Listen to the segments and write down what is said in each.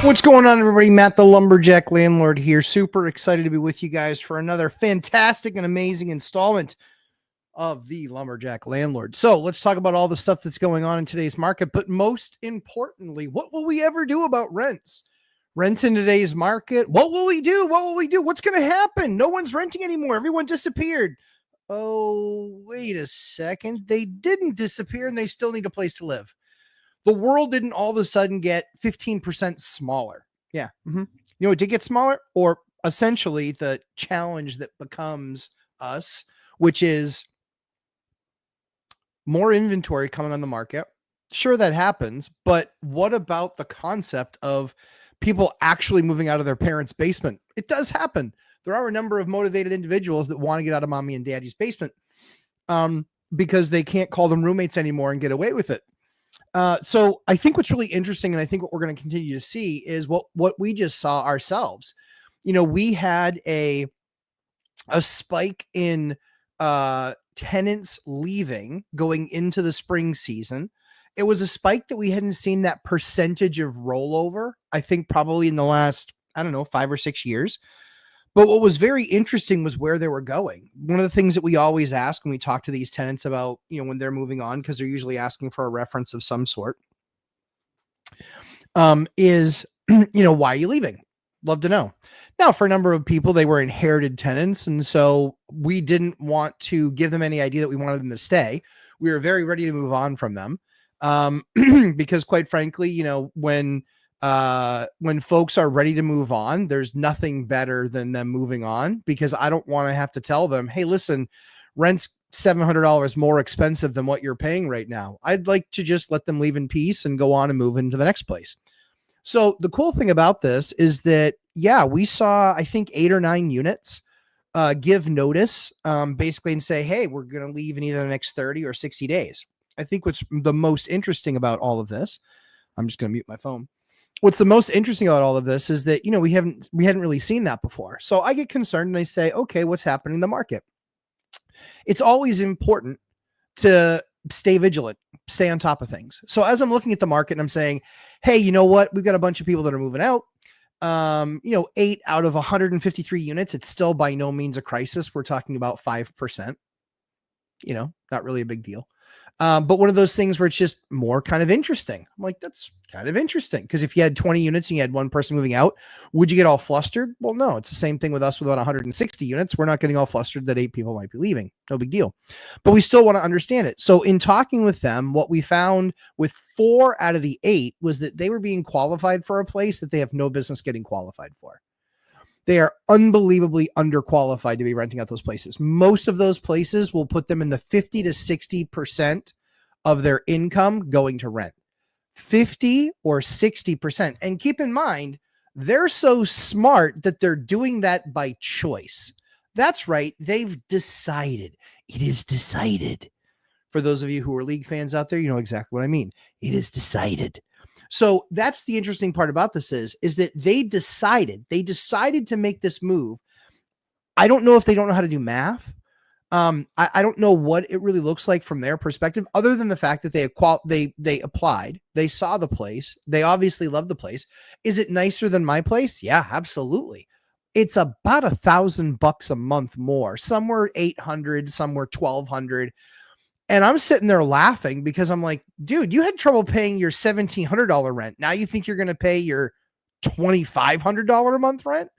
What's going on, everybody? Matt, the Lumberjack Landlord here. Super excited to be with you guys for another fantastic and amazing installment of the Lumberjack Landlord. So let's talk about all the stuff that's going on in today's market, but most importantly, what will we ever do about rents? Rents in today's market. What will we do? What will we do? What's going to happen? No one's renting anymore. Everyone disappeared. Oh, wait a second. They didn't disappear and they still need a place to live. The world didn't all of a sudden get 15% smaller. Yeah. You know, it did get smaller, or essentially the challenge that becomes us, which is more inventory coming on the market. Sure, that happens. But what about the concept of people actually moving out of their parents' basement? It does happen. There are a number of motivated individuals that want to get out of mommy and daddy's basement because they can't call them roommates anymore and get away with it. So I think what's really interesting, and I think what we're going to continue to see, is what we just saw ourselves. You know, we had a spike in tenants leaving going into the spring season. It was a spike that we hadn't seen that percentage of rollover, I think probably in the last, 5 or 6 years. But what was very interesting was where they were going. One of the things that we always ask when we talk to these tenants about, you know, when they're moving on, because they're usually asking for a reference of some sort, is, you know, why are you leaving? Love to know. Now, for a number of people, they were inherited tenants, and so we didn't want to give them any idea that we wanted them to stay. We were very ready to move on from them because, quite frankly, you know, when folks are ready to move on, there's nothing better than them moving on, because I don't want to have to tell them, hey, listen, rent's $700 more expensive than what you're paying right now. I'd like to just let them leave in peace and go on and move into the next place. So the cool thing about this is that, yeah, we saw, I think 8 or 9 units give notice basically and say, hey, we're going to leave in either the next 30 or 60 days. I think what's the most interesting about all of this, I'm just going to mute my phone. What's the most interesting about all of this is that, you know, we hadn't really seen that before. So I get concerned and I say, okay, what's happening in the market? It's always important to stay vigilant, stay on top of things. So as I'm looking at the market and I'm saying, hey, you know what? We've got a bunch of people that are moving out. 8 out of 153 units. It's still by no means a crisis. We're talking about 5%, you know, not really a big deal. But one of those things where it's just more kind of interesting. I'm like, that's kind of interesting, because if you had 20 units and you had one person moving out, would you get all flustered? Well, no, it's the same thing with us with about 160 units. We're not getting all flustered that 8 people might be leaving. No big deal. But we still want to understand it. So in talking with them, what we found with 4 out of the 8 was that they were being qualified for a place that they have no business getting qualified for. They are unbelievably underqualified to be renting out those places. Most of those places will put them in the 50 to 60% of their income going to rent. 50 or 60%. And keep in mind, they're so smart that they're doing that by choice. That's right. They've decided. It is decided. For those of you who are league fans out there, you know exactly what I mean. It is decided. So that's the interesting part about this is that they decided to make this move. I don't know if they don't know how to do math. I don't know what it really looks like from their perspective, other than the fact that they applied, they saw the place. They obviously love the place. Is it nicer than my place? Yeah, absolutely. It's about $1,000 a month more. Some were 800, some were 1,200. And I'm sitting there laughing because I'm like, dude, you had trouble paying your $1,700 rent. Now you think you're going to pay your $2,500 a month rent?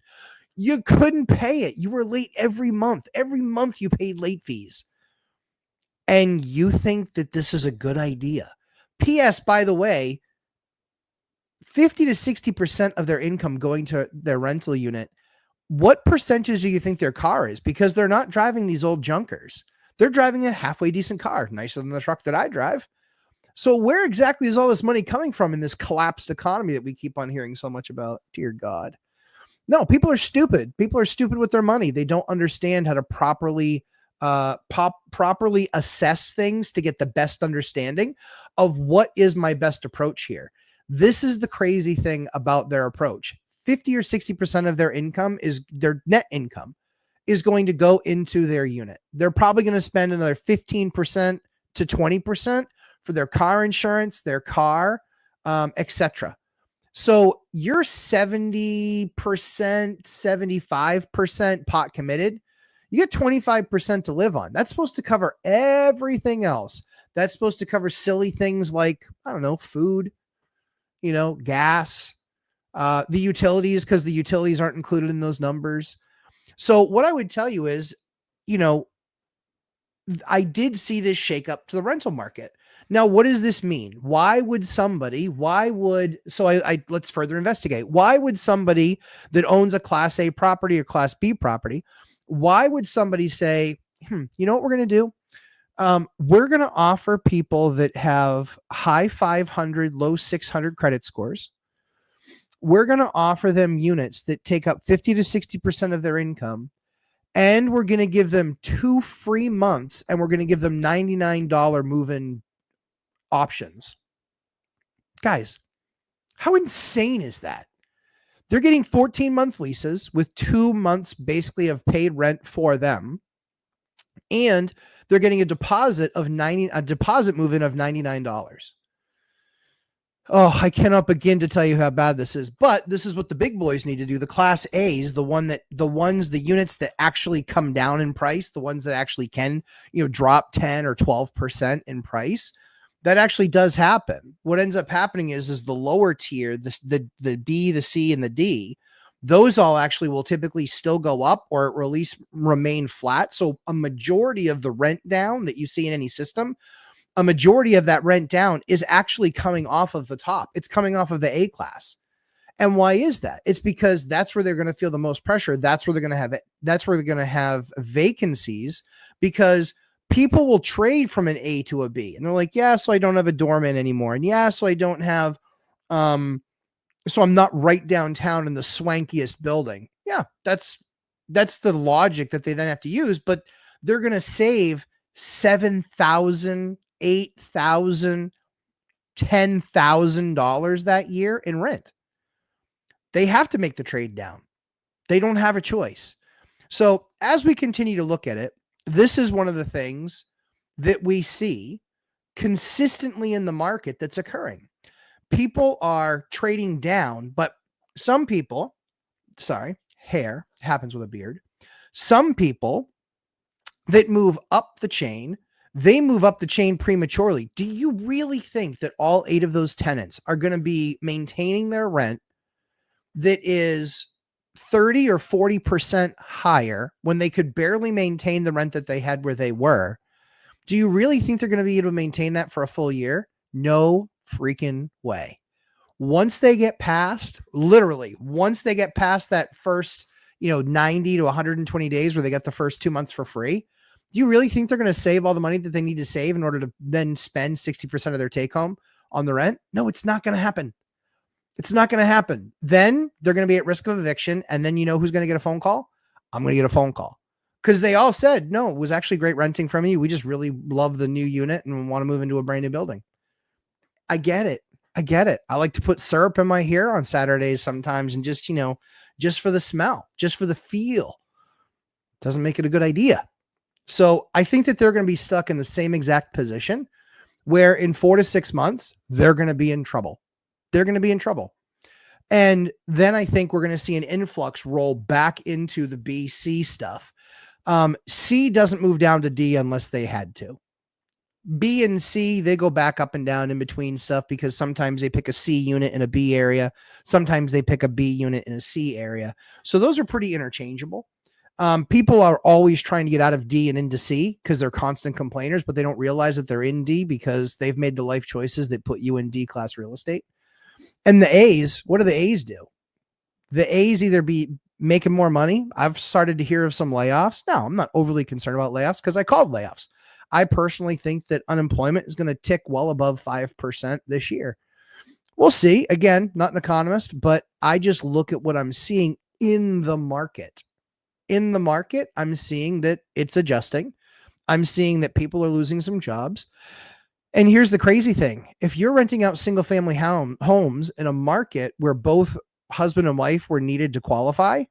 You couldn't pay it. You were late every month. Every month you paid late fees. And you think that this is a good idea. P.S., by the way, 50 to 60% of their income going to their rental unit. What percentage do you think their car is? Because they're not driving these old junkers. They're driving a halfway decent car, nicer than the truck that I drive. So where exactly is all this money coming from in this collapsed economy that we keep on hearing so much about? Dear God. No, people are stupid. People are stupid with their money. They don't understand how to properly assess things to get the best understanding of what is my best approach here. This is the crazy thing about their approach. 50 or 60% of their income is their net income is going to go into their unit. They're probably going to spend another 15% to 20% for their car insurance, their car, etc. So you're 70%, 75% pot committed. You get 25% to live on. That's supposed to cover everything else. That's supposed to cover silly things like, I don't know, food, gas, the utilities, because the utilities aren't included in those numbers. So what I would tell you is, you know, I did see this shake up to the rental market. Now, what does this mean? Let's further investigate. Why would somebody that owns a class A property or class B property, why would somebody say, you know what we're going to do? We're going to offer people that have high 500, low 600 credit scores. We're going to offer them units that take up 50 to 60% of their income. And we're going to give them 2 free months, and we're going to give them $99 move-in options. Guys, how insane is that? They're getting 14-month leases with 2 months basically of paid rent for them. And they're getting a deposit move-in of $99. Oh, I cannot begin to tell you how bad this is, but this is what the big boys need to do. The class A's, the units that actually come down in price, the ones that actually can, drop 10 or 12% in price. That actually does happen. What ends up happening is the lower tier, the B, the C, and the D, those all actually will typically still go up or at least remain flat. So a majority of the rent down that you see in any system, a majority of that rent down is actually coming off of the top. It's coming off of the A class. And why is that? It's because that's where they're going to feel the most pressure. That's where they're going to have vacancies, because people will trade from an A to a B. And they're like, yeah, so I don't have a doorman anymore. And yeah, so I don't have, so I'm not right downtown in the swankiest building. Yeah, that's the logic that they then have to use, but they're going to save $7,000, $8,000, $10,000 that year in rent. They have to make the trade down. They don't have a choice. So as we continue to look at it, this is one of the things that we see consistently in the market that's occurring. People are trading down, but some people, hair happens with a beard. Some people that move up the chain, they move up the chain prematurely. Do you really think that all 8 of those tenants are going to be maintaining their rent that is 30 or 40% higher when they could barely maintain the rent that they had where they were? Do you really think they're going to be able to maintain that for a full year? No freaking way. Once they get past that first, 90 to 120 days where they got the first 2 months for free, do you really think they're going to save all the money that they need to save in order to then spend 60% of their take home on the rent? No, it's not going to happen. It's not going to happen. Then they're going to be at risk of eviction. And then you know who's going to get a phone call? I'm going to get a phone call, because they all said, no, it was actually great renting from you. We just really love the new unit and want to move into a brand new building. I get it. I like to put syrup in my hair on Saturdays sometimes, and just for the smell, just for the feel. Doesn't make it a good idea. So I think that they're going to be stuck in the same exact position where in 4 to 6 months, they're going to be in trouble. And then I think we're going to see an influx roll back into the B, C stuff. C doesn't move down to D unless they had to. B and C, they go back up and down in between stuff, because sometimes they pick a C unit in a B area. Sometimes they pick a B unit in a C area. So those are pretty interchangeable. People are always trying to get out of D and into C because they're constant complainers, but they don't realize that they're in D because they've made the life choices that put you in D class real estate. And the A's, what do the A's do? The A's either be making more money. I've started to hear of some layoffs. No, I'm not overly concerned about layoffs because I called layoffs. I personally think that unemployment is going to tick well above 5% this year. We'll see. Again, not an economist, but I just look at what I'm seeing in the market. In the market, I'm seeing that it's adjusting. I'm seeing that people are losing some jobs. And here's the crazy thing. If you're renting out single family homes in a market where both husband and wife were needed to qualify,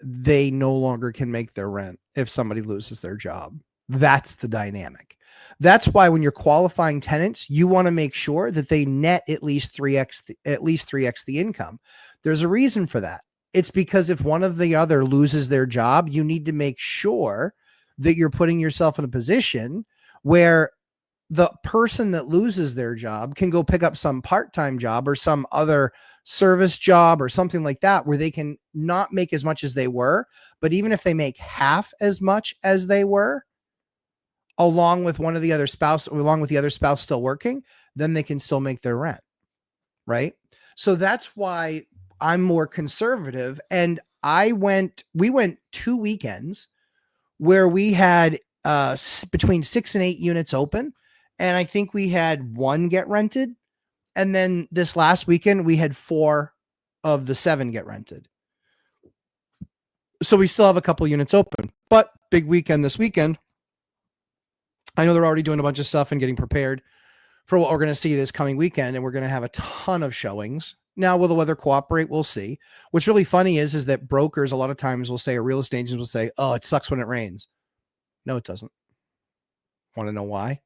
they no longer can make their rent if somebody loses their job. That's the dynamic. That's why when you're qualifying tenants, you want to make sure that they net at least 3x the income. There's a reason for that. It's because if one of the other loses their job, you need to make sure that you're putting yourself in a position where the person that loses their job can go pick up some part-time job or some other service job or something like that, where they can not make as much as they were, but even if they make half as much as they were, along with the other spouse still working, then they can still make their rent. Right. So that's why I'm more conservative. And we went 2 weekends where we had between 6 and 8 units open. And I think we had 1 get rented. And then this last weekend, we had 4 of the 7 get rented. So we still have a couple units open, but big weekend this weekend. I know they're already doing a bunch of stuff and getting prepared for what we're going to see this coming weekend. And we're going to have a ton of showings. Now, will the weather cooperate? We'll see. What's really funny is that brokers a lot of times will say, or real estate agents will say, oh, it sucks when it rains. No, it doesn't. Want to know why?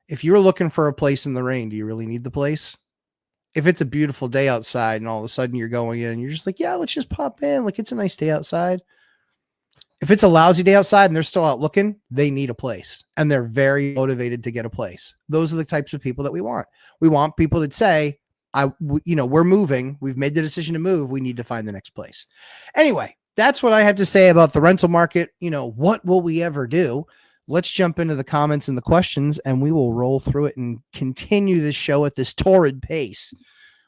If you're looking for a place in the rain, do you really need the place? If it's a beautiful day outside and all of a sudden you're going in and you're just like, yeah, let's just pop in. Like, it's a nice day outside. If it's a lousy day outside and they're still out looking, they need a place and they're very motivated to get a place. Those are the types of people that we want. We want people that say, we're moving. We've made the decision to move. We need to find the next place. Anyway, that's what I have to say about the rental market. What will we ever do? Let's jump into the comments and the questions, and we will roll through it and continue this show at this torrid pace.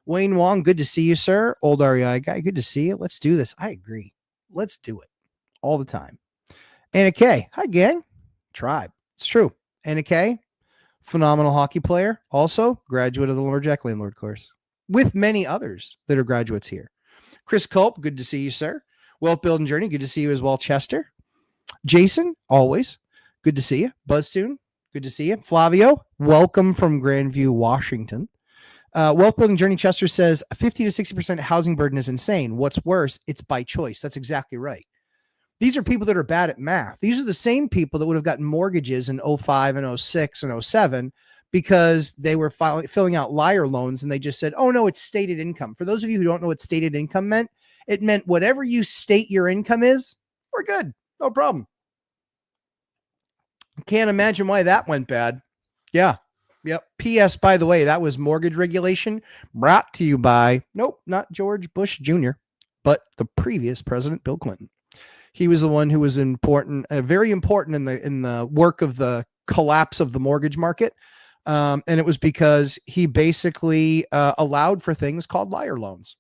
Wayne Wong, good to see you, sir. Old REI guy, good to see you. Let's do this. I agree. Let's do it all the time. Anna K, hi, gang. Tribe. It's true. Anna K, phenomenal hockey player. Also, graduate of the Lumberjack Landlord course, with many others that are graduates here. Chris Culp, good to see you, sir. Wealth Building Journey, good to see you as well, Chester. Jason, always. Good to see you. Buzztune, good to see you. Flavio, welcome from Grandview, Washington. Wealth Building Journey Chester says 50 to 60% housing burden is insane. What's worse, it's by choice. That's exactly right. These are people that are bad at math. These are the same people that would have gotten mortgages in 05 and 06 and 07 because they were filling out liar loans and they just said, oh, no, it's stated income. For those of you who don't know what stated income meant, it meant whatever you state your income is, we're good. No problem. Can't imagine why that went bad. Yeah. Yep. P.S. By the way, that was mortgage regulation brought to you by, nope, not George Bush Jr., but the previous president, Bill Clinton. He was the one who was important, very important in the work of the collapse of the mortgage market. And it was because he basically allowed for things called liar loans.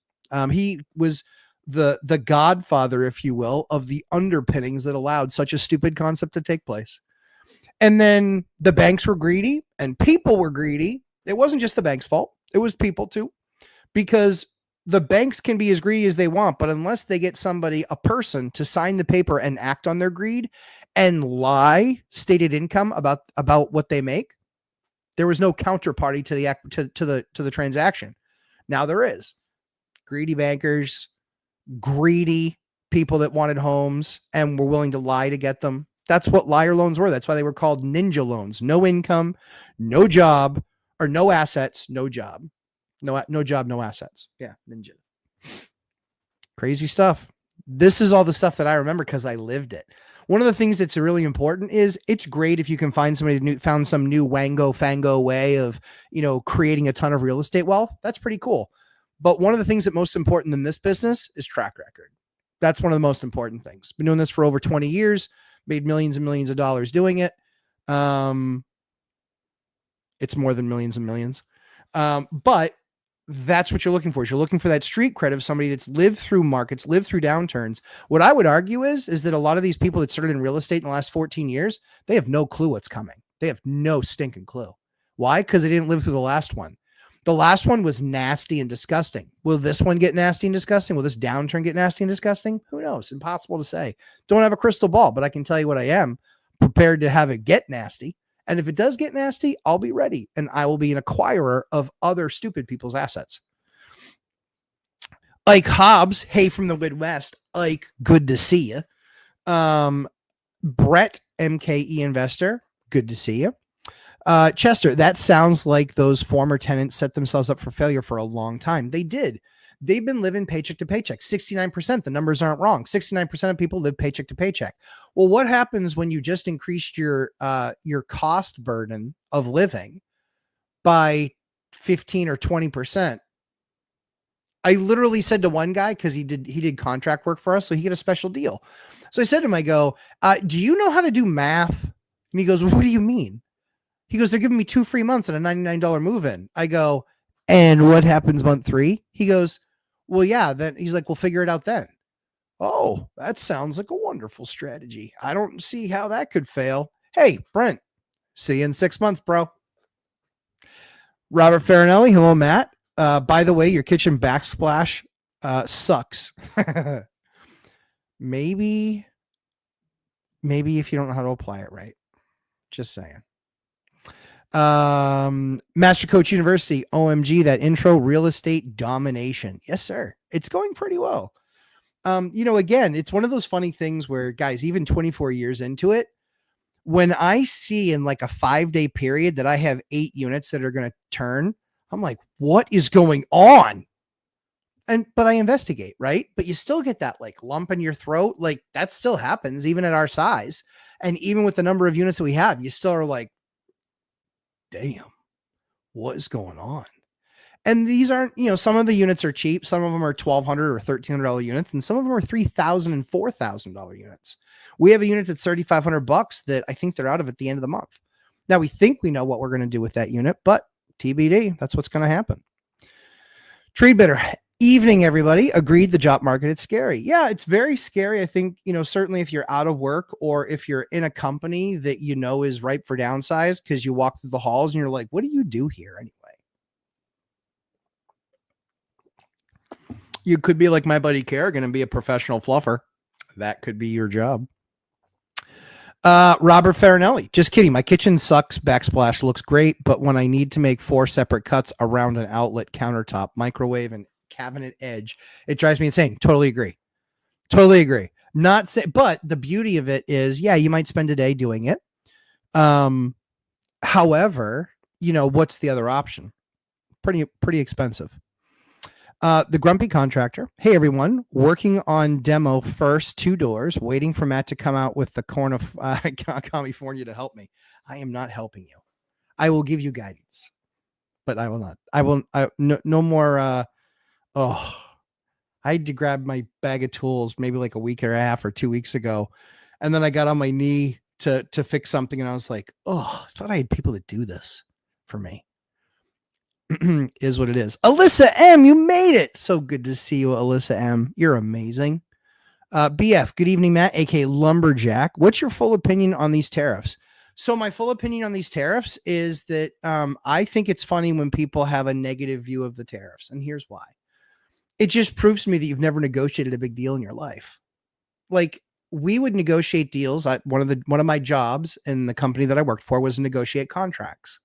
He was the godfather, if you will, of the underpinnings that allowed such a stupid concept to take place. And then the banks were greedy and people were greedy. It wasn't just the bank's fault. It was people too, because the banks can be as greedy as they want, but unless they get a person to sign the paper and act on their greed and lie stated income about what they make, there was no counterparty to the transaction. Now there is. Greedy bankers, greedy people that wanted homes and were willing to lie to get them. That's what liar loans were. That's why they were called ninja loans. No income, no job, or no assets, no job. No job, no assets. Yeah, ninja. Crazy stuff. This is all the stuff that I remember because I lived it. One of the things that's really important is it's great if you can find somebody who found some new wango fango way of, creating a ton of real estate wealth. That's pretty cool. But one of the things that's most important in this business is track record. That's one of the most important things. Been doing this for over 20 years. Made millions and millions of dollars doing it. It's more than millions and millions. But that's what you're looking for. You're looking for that street cred of somebody that's lived through markets, lived through downturns. What I would argue is that a lot of these people that started in real estate in the last 14 years, they have no clue what's coming. They have no stinking clue. Why? Because they didn't live through the last one. The last one was nasty and disgusting. Will this one get nasty and disgusting? Will this downturn get nasty and disgusting? Who knows? Impossible to say. Don't have a crystal ball, but I can tell you what I am prepared to have it get nasty. And if it does get nasty, I'll be ready. And I will be an acquirer of other stupid people's assets. Ike Hobbs, hey from the Midwest. Ike, good to see you. Brett, MKE Investor, good to see you. Chester, that sounds like those former tenants set themselves up for failure for a long time. They did. They've been living paycheck to paycheck. 69%, the numbers aren't wrong. 69% of people live paycheck to paycheck. Well, what happens when you just increased your cost burden of living by 15 or 20%? I literally said to one guy, because he did contract work for us, so he get a special deal. So I said to him, I go, do you know how to do math? And he goes, well, what do you mean? He goes, they're giving me 2 free months and a $99 move-in. I go, and what happens month 3? He goes, well, yeah. Then he's like, we'll figure it out then. Oh, that sounds like a wonderful strategy. I don't see how that could fail. Hey, Brent, see you in 6 months, bro. Robert Farinelli, hello, Matt. By the way, your kitchen backsplash sucks. maybe if you don't know how to apply it right. Just saying. Master Coach University, OMG, that intro, real estate domination. Yes, sir. It's going pretty well. Again, it's one of those funny things where, guys, even 24 years into it, when I see in like a 5-day period that I have 8 units that are going to turn, I'm like, what is going on? But I investigate, right? But you still get that like lump in your throat. Like that still happens even at our size. And even with the number of units that we have, you still are like, damn, what is going on? And these aren't, some of the units are cheap. Some of them are $1,200 or $1,300 units, and some of them are $3,000 and $4,000 units. We have a unit that's $3,500 that I think they're out of at the end of the month. Now we think we know what we're going to do with that unit, but TBD, that's what's going to happen. Trade bidder. Evening, everybody. Agreed. The job market, it's scary. Yeah, it's very scary. I think, certainly if you're out of work or if you're in a company that is ripe for downsize because you walk through the halls and you're like, what do you do here anyway? You could be like my buddy Kerrigan and be a professional fluffer. That could be your job. Robert Farinelli. Just kidding. My kitchen sucks. Backsplash looks great, but when I need to make 4 separate cuts around an outlet, countertop, microwave, and cabinet edge, it drives me insane. Totally agree. Not say, but the beauty of it is, yeah, you might spend a day doing it. However, what's the other option? Pretty expensive. The grumpy contractor. Hey, everyone. Working on demo first 2 doors, waiting for Matt to come out with the corn of California to help me. I am not helping you. I will give you guidance, but I will not. No more. I had to grab my bag of tools maybe like a week and a half or 2 weeks ago. And then I got on my knee to fix something. And I was like, I thought I had people that do this for me. Is what it is. Alyssa M, you made it. So good to see you, Alyssa M. You're amazing. BF, good evening, Matt, aka Lumberjack. What's your full opinion on these tariffs? So my full opinion on these tariffs is that I think it's funny when people have a negative view of the tariffs. And here's why. It just proves to me that you've never negotiated a big deal in your life. Like, we would negotiate deals. One of my jobs in the company that I worked for was to negotiate contracts.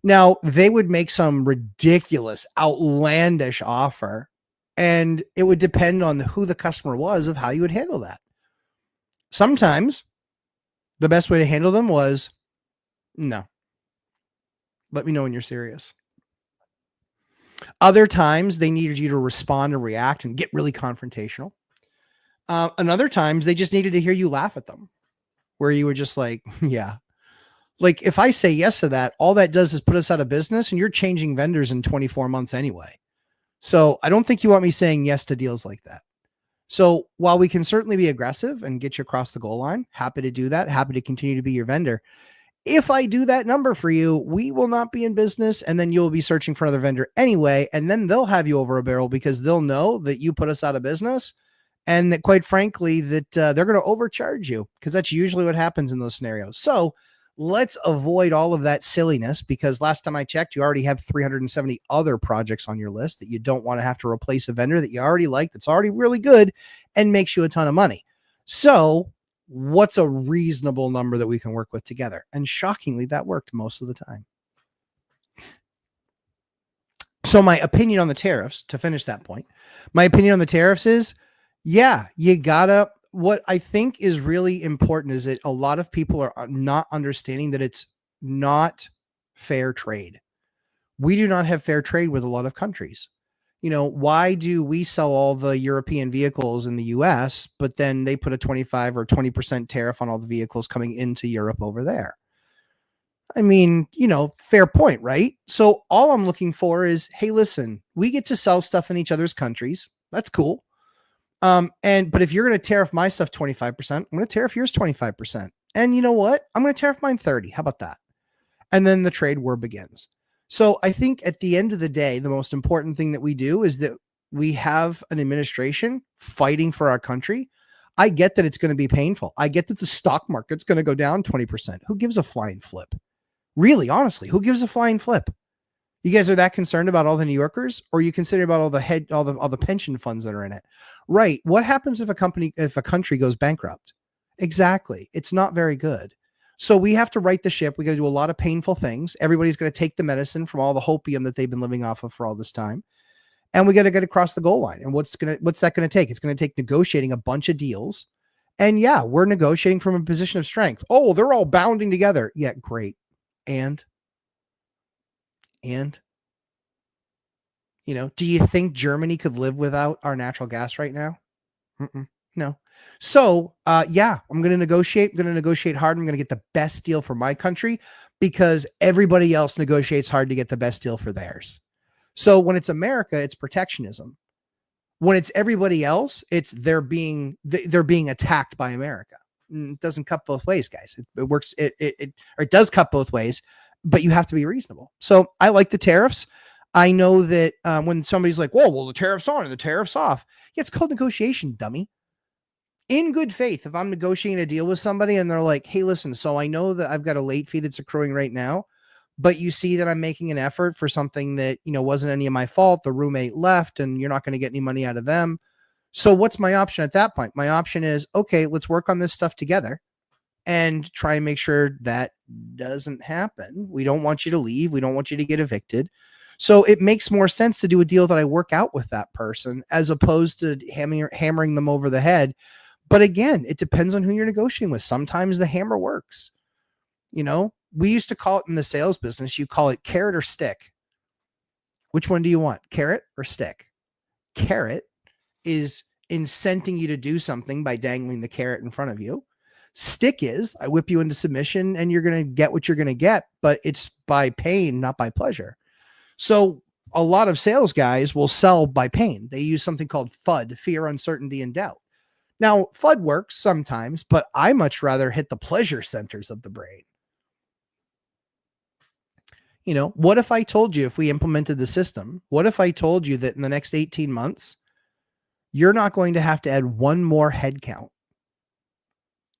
Now, they would make some ridiculous, outlandish offer, and it would depend on who the customer was of how you would handle that. Sometimes the best way to handle them was, no, let me know when you're serious. Other times they needed you to respond and react and get really confrontational. And other times they just needed to hear you laugh at them, where you were just like, yeah. Like, if I say yes to that, all that does is put us out of business, and you're changing vendors in 24 months anyway. So I don't think you want me saying yes to deals like that. So while we can certainly be aggressive and get you across the goal line, happy to do that. Happy to continue to be your vendor. If I do that number for you, we will not be in business, and then you'll be searching for another vendor anyway. And then they'll have you over a barrel because they'll know that you put us out of business, and that, quite frankly, that they're going to overcharge you, because that's usually what happens in those scenarios. So let's avoid all of that silliness, because last time I checked, you already have 370 other projects on your list that you don't want to have to replace a vendor that you already like, that's already really good and makes you a ton of money. So what's a reasonable number that we can work with together? And shockingly, that worked most of the time. So my opinion on the tariffs, to finish that point, my opinion on the tariffs is, yeah, you gotta, what I think is really important is that a lot of people are not understanding that it's not fair trade. We do not have fair trade with a lot of countries. Why do we sell all the European vehicles in the US, but then they put a 25 or 20% tariff on all the vehicles coming into Europe over there? I mean, fair point, right? So all I'm looking for is, hey, listen, we get to sell stuff in each other's countries. That's cool. But if you're going to tariff my stuff 25%, I'm going to tariff yours 25%. And you know what? I'm going to tariff mine 30. How about that? And then the trade war begins. So I think at the end of the day, the most important thing that we do is that we have an administration fighting for our country. I get that it's going to be painful. I get that the stock market's going to go down 20%. Who gives a flying flip? Really, honestly, who gives a flying flip? You guys are that concerned about all the New Yorkers, or you consider about all the pension funds that are in it? Right. What happens if a country goes bankrupt? Exactly. It's not very good. So we have to right the ship. We got to do a lot of painful things. Everybody's going to take the medicine from all the hopium that they've been living off of for all this time. And we got to get across the goal line. And what's that going to take? It's going to take negotiating a bunch of deals. And yeah, we're negotiating from a position of strength. Oh, they're all bounding together. Yeah, great. And do you think Germany could live without our natural gas right now? No. So, yeah, I'm going to negotiate. I'm going to negotiate hard. I'm going to get the best deal for my country because everybody else negotiates hard to get the best deal for theirs. So when it's America, it's protectionism. When it's everybody else, it's they're being attacked by America. It doesn't cut both ways, guys. It works. It does cut both ways, but you have to be reasonable. So I like the tariffs. I know that when somebody's like, whoa, well, the tariff's on and the tariff's off. Yeah, it's called negotiation, dummy. In good faith, if I'm negotiating a deal with somebody and they're like, hey, listen, so I know that I've got a late fee that's accruing right now, but you see that I'm making an effort for something that, wasn't any of my fault. The roommate left and you're not going to get any money out of them. So what's my option at that point? My option is, okay, let's work on this stuff together and try and make sure that doesn't happen. We don't want you to leave. We don't want you to get evicted. So it makes more sense to do a deal that I work out with that person as opposed to hammering them over the head. But again, it depends on who you're negotiating with. Sometimes the hammer works. We used to call it in the sales business, you call it carrot or stick. Which one do you want? Carrot or stick? Carrot is incenting you to do something by dangling the carrot in front of you. Stick is I whip you into submission and you're going to get what you're going to get, but it's by pain, not by pleasure. So a lot of sales guys will sell by pain. They use something called FUD, fear, uncertainty, and doubt. Now, FUD works sometimes, but I much rather hit the pleasure centers of the brain. What if I told you if we implemented the system, what if I told you that in the next 18 months, you're not going to have to add one more head count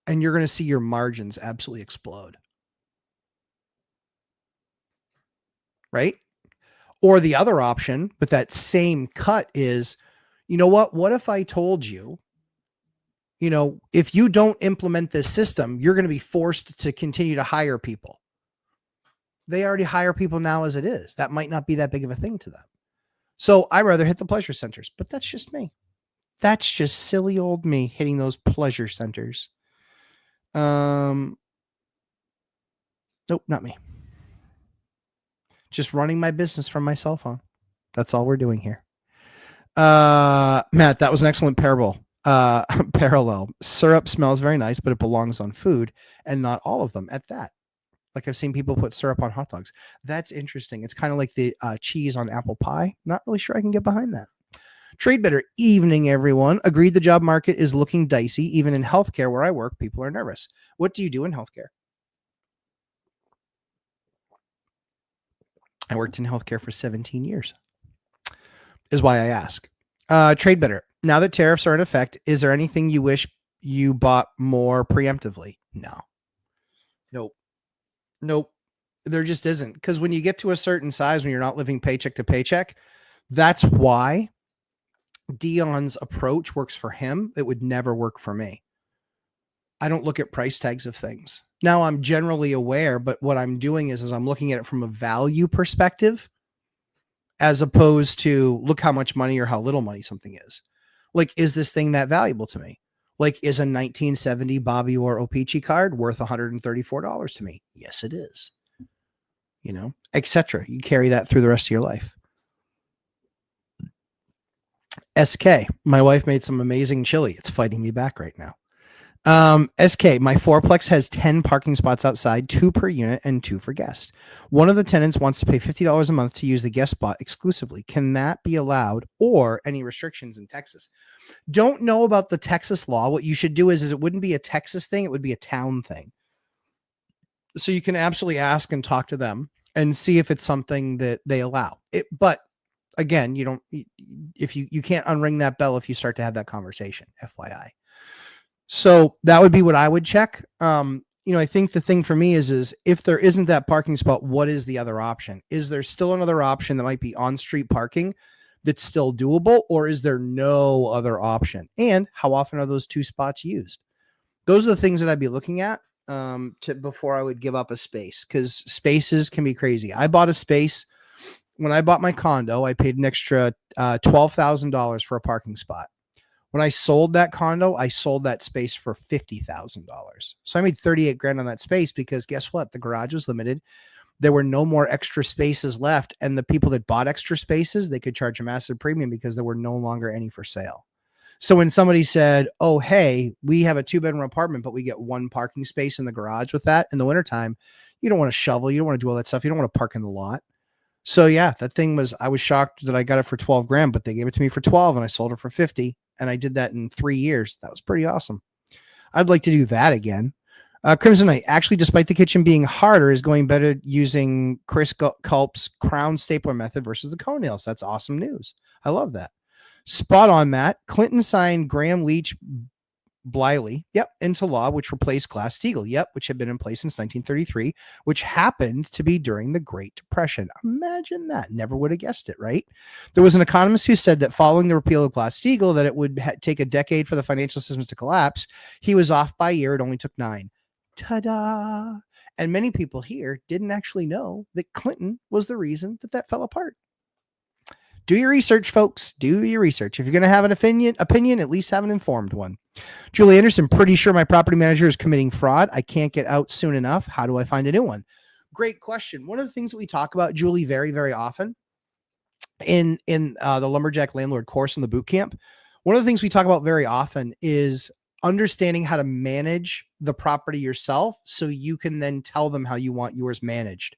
and you're going to see your margins absolutely explode. Right? Or the other option with that same cut is, what if I told you, if you don't implement this system, you're going to be forced to continue to hire people. They already hire people now as it is. That might not be that big of a thing to them. So I rather hit the pleasure centers, but that's just me. That's just silly old me hitting those pleasure centers. Nope, not me. Just running my business from my cell phone. That's all we're doing here. Matt, that was an excellent parallel. Syrup smells very nice, but it belongs on food and not all of them at that. Like I've seen people put syrup on hot dogs. That's interesting. It's kind of like the cheese on apple pie. Not really sure I can get behind that. Trade better. Evening, everyone. Agreed the job market is looking dicey. Even in healthcare where I work, people are nervous. What do you do in healthcare? I worked in healthcare for 17 years. Is why I ask. Trade better. Now that tariffs are in effect, is there anything you wish you bought more preemptively? No. Nope. There just isn't. Because when you get to a certain size, when you're not living paycheck to paycheck, that's why Dion's approach works for him. It would never work for me. I don't look at price tags of things. Now I'm generally aware, but what I'm doing is I'm looking at it from a value perspective as opposed to look how much money or how little money something is. Like, is this thing that valuable to me? Like, is a 1970 Bobby or O-Pee-Chee card worth $134 to me? Yes, it is. etc. You carry that through the rest of your life. SK, my wife made some amazing chili. It's fighting me back right now. SK, my fourplex has 10 parking spots outside, 2 per unit and 2 for guests. One of the tenants wants to pay $50 a month to use the guest spot exclusively. Can that be allowed, or any restrictions in Texas? Don't know about the Texas law. What you should do is it wouldn't be a Texas thing. It would be a town thing. So you can absolutely ask and talk to them and see if it's something that they allow it. But again, you can't unring that bell if you start to have that conversation, FYI. So that would be what I would check. I think the thing for me is if there isn't that parking spot, what is the other option? Is there still another option that might be on-street parking that's still doable, or is there no other option? And how often are those 2 spots used? Those are the things that I'd be looking at before I would give up a space, because spaces can be crazy. I bought a space when I bought my condo. I paid an extra $12,000 for a parking spot. When I sold that condo, I sold that space for $50,000. So I made 38 grand on that space, because guess what? The garage was limited. There were no more extra spaces left. And the people that bought extra spaces, they could charge a massive premium because there were no longer any for sale. So when somebody said, oh, hey, we have a 2-bedroom apartment, but we get 1 parking space in the garage with that in the wintertime, you don't want to shovel. You don't want to do all that stuff. You don't want to park in the lot. So yeah, I was shocked that I got it for 12 grand, but they gave it to me for 12 and I sold it for 50. And I did that in 3 years. That was pretty awesome. I'd like to do that again. Crimson Knight, actually, despite the kitchen being harder, is going better using Chris Culp's crown stapler method versus the cone nails. That's awesome news. I love that. Spot on, Matt. Clinton signed Graham Leach Bliley, into law, which replaced Glass-Steagall, which had been in place since 1933, which happened to be during the Great Depression. Imagine that. Never would have guessed it, right? There was an economist who said that following the repeal of Glass-Steagall, that it would take a decade for the financial system to collapse. He was off by a year. It only took 9. Ta-da! And many people here didn't actually know that Clinton was the reason that fell apart. Do your research, folks. Do your research. If you're going to have an opinion, at least have an informed one. Julie Anderson, pretty sure my property manager is committing fraud. I can't get out soon enough. How do I find a new one? Great question. One of the things that we talk about, Julie, very, very often in the Lumberjack Landlord course in the boot camp, one of the things we talk about very often is understanding how to manage the property yourself, so you can then tell them how you want yours managed.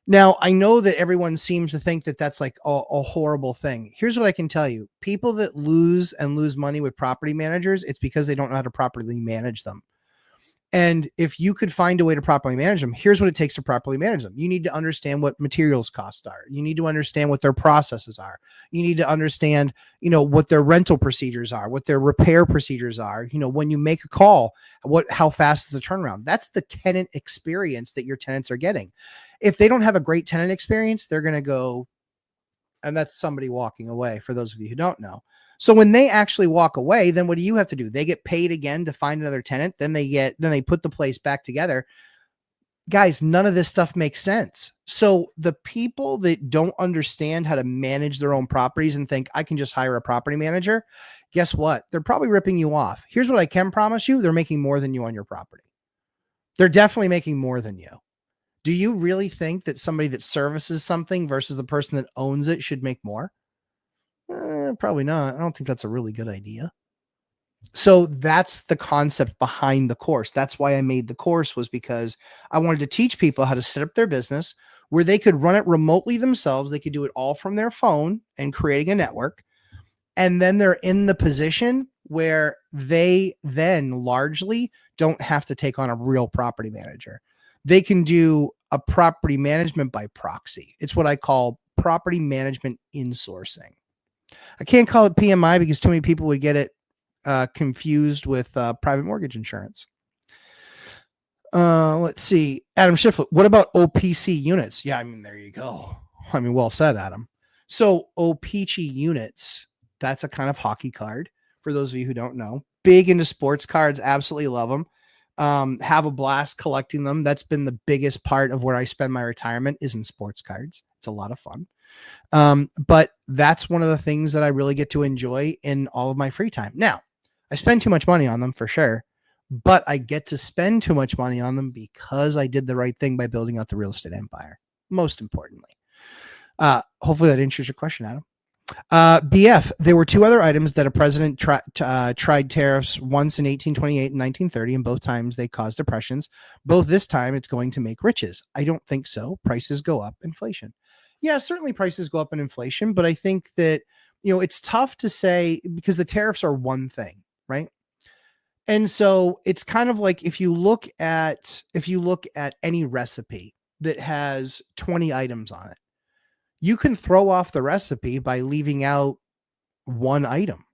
Now, I know that everyone seems to think that that's like a horrible thing. Here's what I can tell you. People that lose money with property managers, it's because they don't know how to properly manage them. And if you could find a way to properly manage them, here's what it takes to properly manage them. You need to understand what materials costs are. You need to understand what their processes are. You need to understand, what their rental procedures are, what their repair procedures are. When you make a call, how fast is the turnaround? That's the tenant experience that your tenants are getting. If they don't have a great tenant experience, they're going to go, and that's somebody walking away, for those of you who don't know. So when they actually walk away, then what do you have to do? They get paid again to find another tenant. Then they put the place back together. Guys, none of this stuff makes sense. So the people that don't understand how to manage their own properties and think I can just hire a property manager, guess what? They're probably ripping you off. Here's what I can promise you. They're making more than you on your property. They're definitely making more than you. Do you really think that somebody that services something versus the person that owns it should make more? Probably not. I don't think that's a really good idea. So that's the concept behind the course. That's why I made the course, was because I wanted to teach people how to set up their business where they could run it remotely themselves. They could do it all from their phone and creating a network. And then they're in the position where they then largely don't have to take on a real property manager. They can do a property management by proxy. It's what I call property management insourcing. I can't call it PMI because too many people would get it confused with private mortgage insurance. Let's see. Adam Schiffler, what about OPC units? Yeah, there you go. Well said, Adam. So OPC units, that's a kind of hockey card for those of you who don't know. Big into sports cards, absolutely love them. Have a blast collecting them. That's been the biggest part of where I spend my retirement, is in sports cards. It's a lot of fun. But that's one of the things that I really get to enjoy in all of my free time. Now, I spend too much money on them for sure, but I get to spend too much money on them because I did the right thing by building out the real estate empire. most importantly. Hopefully that answers your question, Adam. BF, there were two other items that a president tried tariffs once in 1828 and 1930, and both times they caused depressions. Both this time it's going to make riches. I don't think so. Prices go up, inflation. Yeah, certainly prices go up in inflation, but I think that, it's tough to say because the tariffs are one thing, right? And so it's kind of like if you look at any recipe that has 20 items on it, you can throw off the recipe by leaving out one item.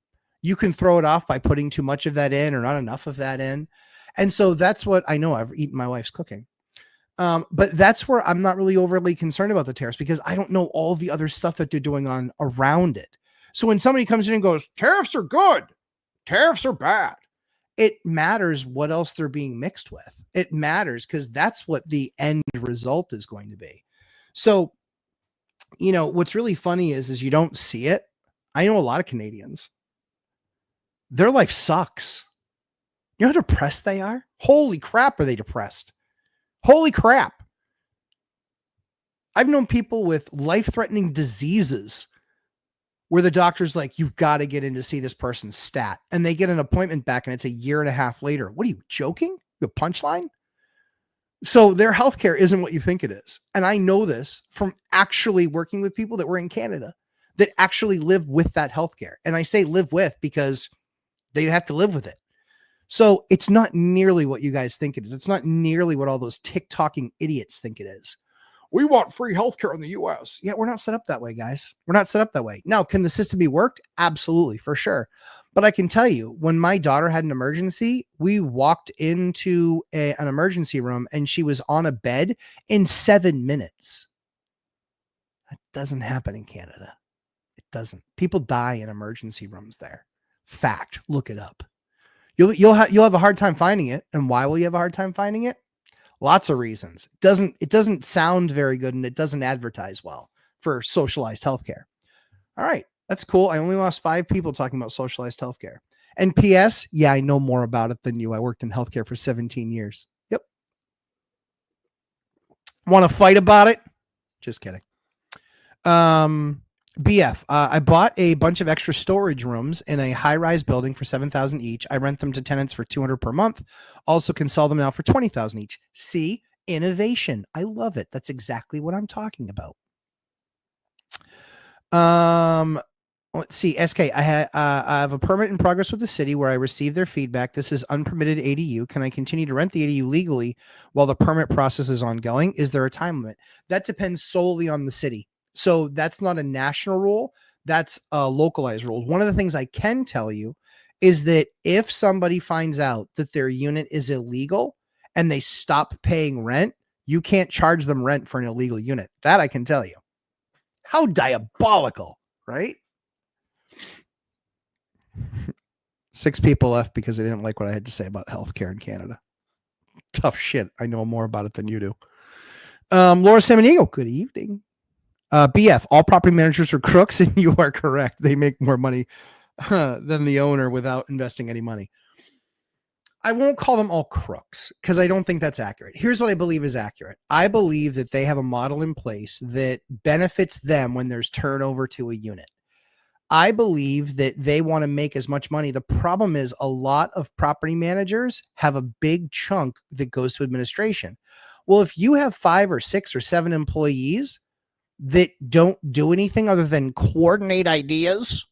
You can throw it off by putting too much of that in or not enough of that in. And so that's what I know. I've eaten my wife's cooking. But that's where I'm not really overly concerned about the tariffs because I don't know all the other stuff that they're doing on around it. So when somebody comes in and goes, tariffs are good, tariffs are bad, it matters what else they're being mixed with. It matters because that's what the end result is going to be. So, what's really funny is you don't see it. I know a lot of Canadians. Their life sucks. You know how depressed they are? Holy crap, are they depressed? Holy crap. I've known people with life-threatening diseases where the doctor's like, you've got to get in to see this person's stat. And they get an appointment back and it's a year and a half later. What are you joking? You a punchline? So their healthcare isn't what you think it is. And I know this from actually working with people that were in Canada that actually live with that healthcare. And I say live with because they have to live with it. So it's not nearly what you guys think it is. It's not nearly what all those TikToking idiots think it is. We want free healthcare in the US. Yeah, we're not set up that way, guys. We're not set up that way. Now, can the system be worked? Absolutely, for sure. But I can tell you, when my daughter had an emergency, we walked into an emergency room and she was on a bed in 7 minutes. That doesn't happen in Canada. It doesn't. People die in emergency rooms there. Fact. Look it up. You'll have a hard time finding it. And why will you have a hard time finding it? Lots of reasons. It doesn't sound very good and it doesn't advertise well for socialized healthcare. All right. That's cool. I only lost 5 people talking about socialized healthcare. And PS, yeah, I know more about it than you. I worked in healthcare for 17 years. Yep. Want to fight about it? Just kidding. BF, I bought a bunch of extra storage rooms in a high-rise building for $7,000 each. I rent them to tenants for $200 per month. Also can sell them now for $20,000 each. See, innovation. I love it. That's exactly what I'm talking about. Let's see. SK, I have a permit in progress with the city where I received their feedback. This is unpermitted ADU. Can I continue to rent the ADU legally while the permit process is ongoing? Is there a time limit? That depends solely on the city. So that's not a national rule. That's a localized rule. One of the things I can tell you is that if somebody finds out that their unit is illegal and they stop paying rent, you can't charge them rent for an illegal unit. That I can tell you. How diabolical, right? 6 people left because they didn't like what I had to say about healthcare in Canada. Tough shit. I know more about it than you do. Laura Samaniego, good evening. BF, all property managers are crooks, and you are correct. They make more money than the owner without investing any money. I won't call them all crooks because I don't think that's accurate. Here's what I believe is accurate. I believe that they have a model in place that benefits them when there's turnover to a unit. I believe that they want to make as much money. The problem is a lot of property managers have a big chunk that goes to administration. Well, if you have 5 or 6 or 7 employees that don't do anything other than coordinate ideas,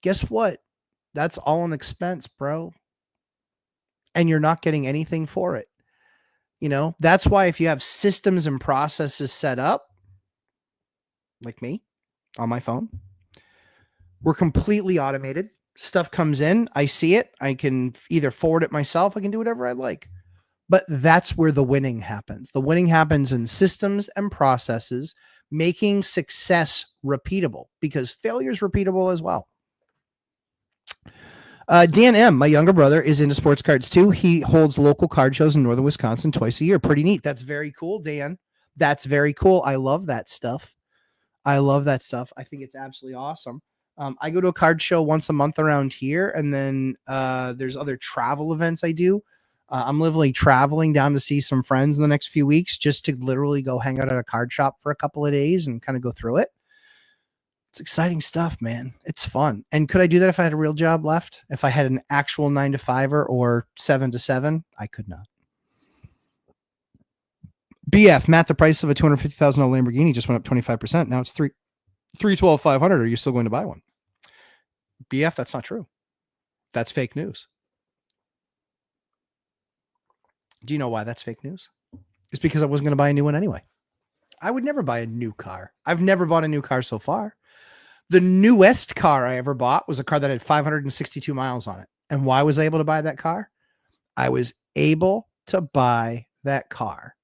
guess what? That's all an expense, bro. And you're not getting anything for it. That's why if you have systems and processes set up, like me on my phone, we're completely automated. Stuff comes in. I see it. I can either forward it myself. I can do whatever I like. But that's where the winning happens. The winning happens in systems and processes, making success repeatable because failure is repeatable as well. Dan M., my younger brother, is into sports cards too. He holds local card shows in northern Wisconsin twice a year. Pretty neat. That's very cool, Dan. That's very cool. I love that stuff. I think it's absolutely awesome. I go to a card show once a month around here, and then there's other travel events I do. I'm literally traveling down to see some friends in the next few weeks just to literally go hang out at a card shop for a couple of days and kind of go through it. It's exciting stuff, man. It's fun. And could I do that if I had a real job left? If I had an actual 9 to 5 or 7 to 7? I could not. BF, Matt, the price of a $250,000 Lamborghini just went up 25%. Now it's 312,500. Are you still going to buy one? BF, that's not true. That's fake news. Do you know why that's fake news? It's because I wasn't going to buy a new one anyway. I would never buy a new car. I've never bought a new car so far. The newest car I ever bought was a car that had 562 miles on it. And why was I able to buy that car? I was able to buy that car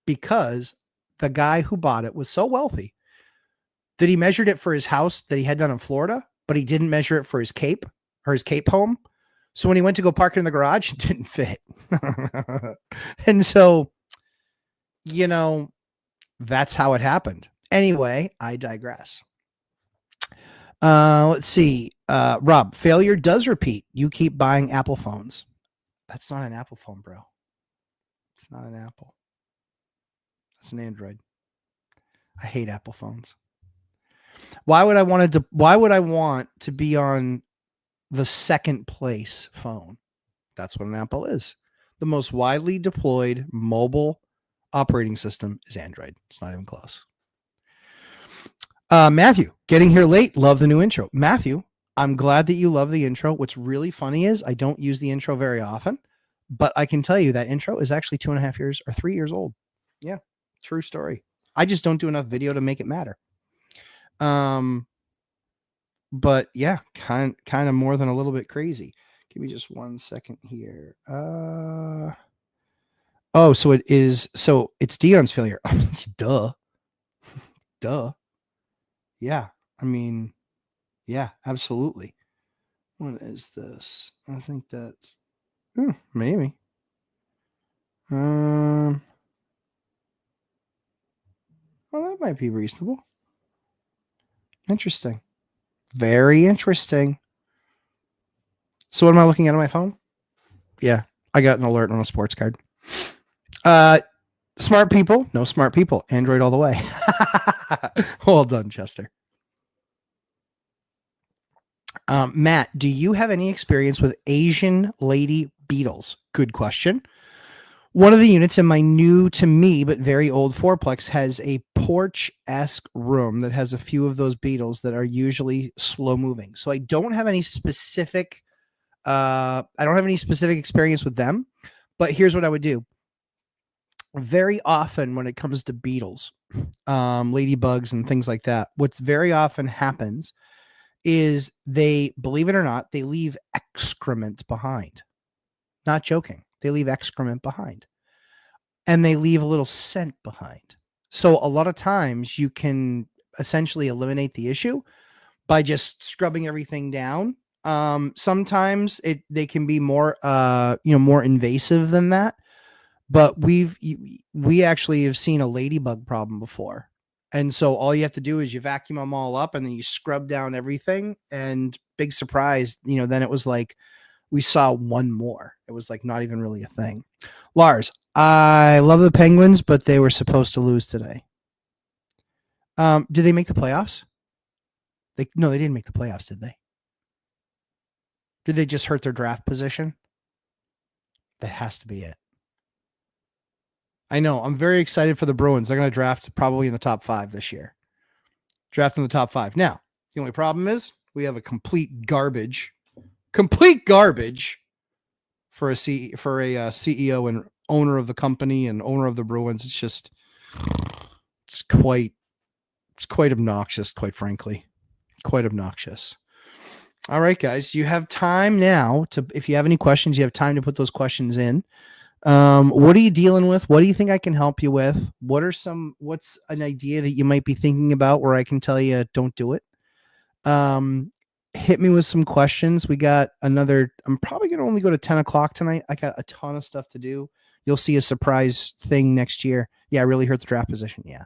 because the guy who bought it was so wealthy that he measured it for his house that he had done in Florida, but he didn't measure it for his Cape home. So when he went to go park it in the garage, it didn't fit. And so, that's how it happened. Anyway, I digress. Let's see. Rob, failure does repeat. You keep buying Apple phones. That's not an Apple phone, bro. It's not an Apple. That's an Android. I hate Apple phones. Why would I want to be on the second place phone? That's what an Apple is. The most widely deployed mobile operating system is Android. It's not even close. Matthew, getting here late. Love the new intro. Matthew, I'm glad that you love the intro. What's really funny is I don't use the intro very often, but I can tell you that intro is actually 2.5 years or 3 years old. Yeah, true story. I just don't do enough video to make it matter. But yeah, kind of more than a little bit crazy. Give me just 1 second here. So it's Dion's failure. Duh. Yeah. I mean, yeah, absolutely. What is this? I think that's maybe. Well, that might be reasonable. Interesting. Very interesting. So what am I looking at on my phone? Yeah, I got an alert on a sports card. Smart people, no smart people. Android all the way. Well done, Chester. Matt, do you have any experience with Asian lady beetles? Good question. One of the units in my new to me but very old fourplex has a porch-esque room that has a few of those beetles that are usually slow moving. So I don't have any specific experience with them, but here's what I would do. Very often when it comes to beetles, ladybugs and things like that, what's very often happens is they, believe it or not, they leave excrement behind. Not joking. They leave excrement behind. And they leave a little scent behind. So a lot of times you can essentially eliminate the issue by just scrubbing everything down. Sometimes they can be more more invasive than that. But we actually have seen a ladybug problem before. And so all you have to do is you vacuum them all up and then you scrub down everything. And big surprise, then it was like we saw one more. It was like not even really a thing. Lars, I love the Penguins, but they were supposed to lose today. Did they make the playoffs? No, they didn't make the playoffs, did they? Did they just hurt their draft position? That has to be it. I know. I'm very excited for the Bruins. They're going to draft probably in the top 5 this year. Draft in the top 5. Now, the only problem is we have a complete garbage for a CEO and owner of the company and owner of the Bruins. It's quite obnoxious, quite frankly. Quite obnoxious. All right, guys, you have time now if you have any questions, you have time to put those questions in. What are you dealing with? What do you think I can help you with? What's an idea that you might be thinking about where I can tell you don't do it? Hit me with some questions. I'm probably going to only go to 10 o'clock tonight. I got a ton of stuff to do. You'll see a surprise thing next year. Yeah, I really hurt the draft position. Yeah.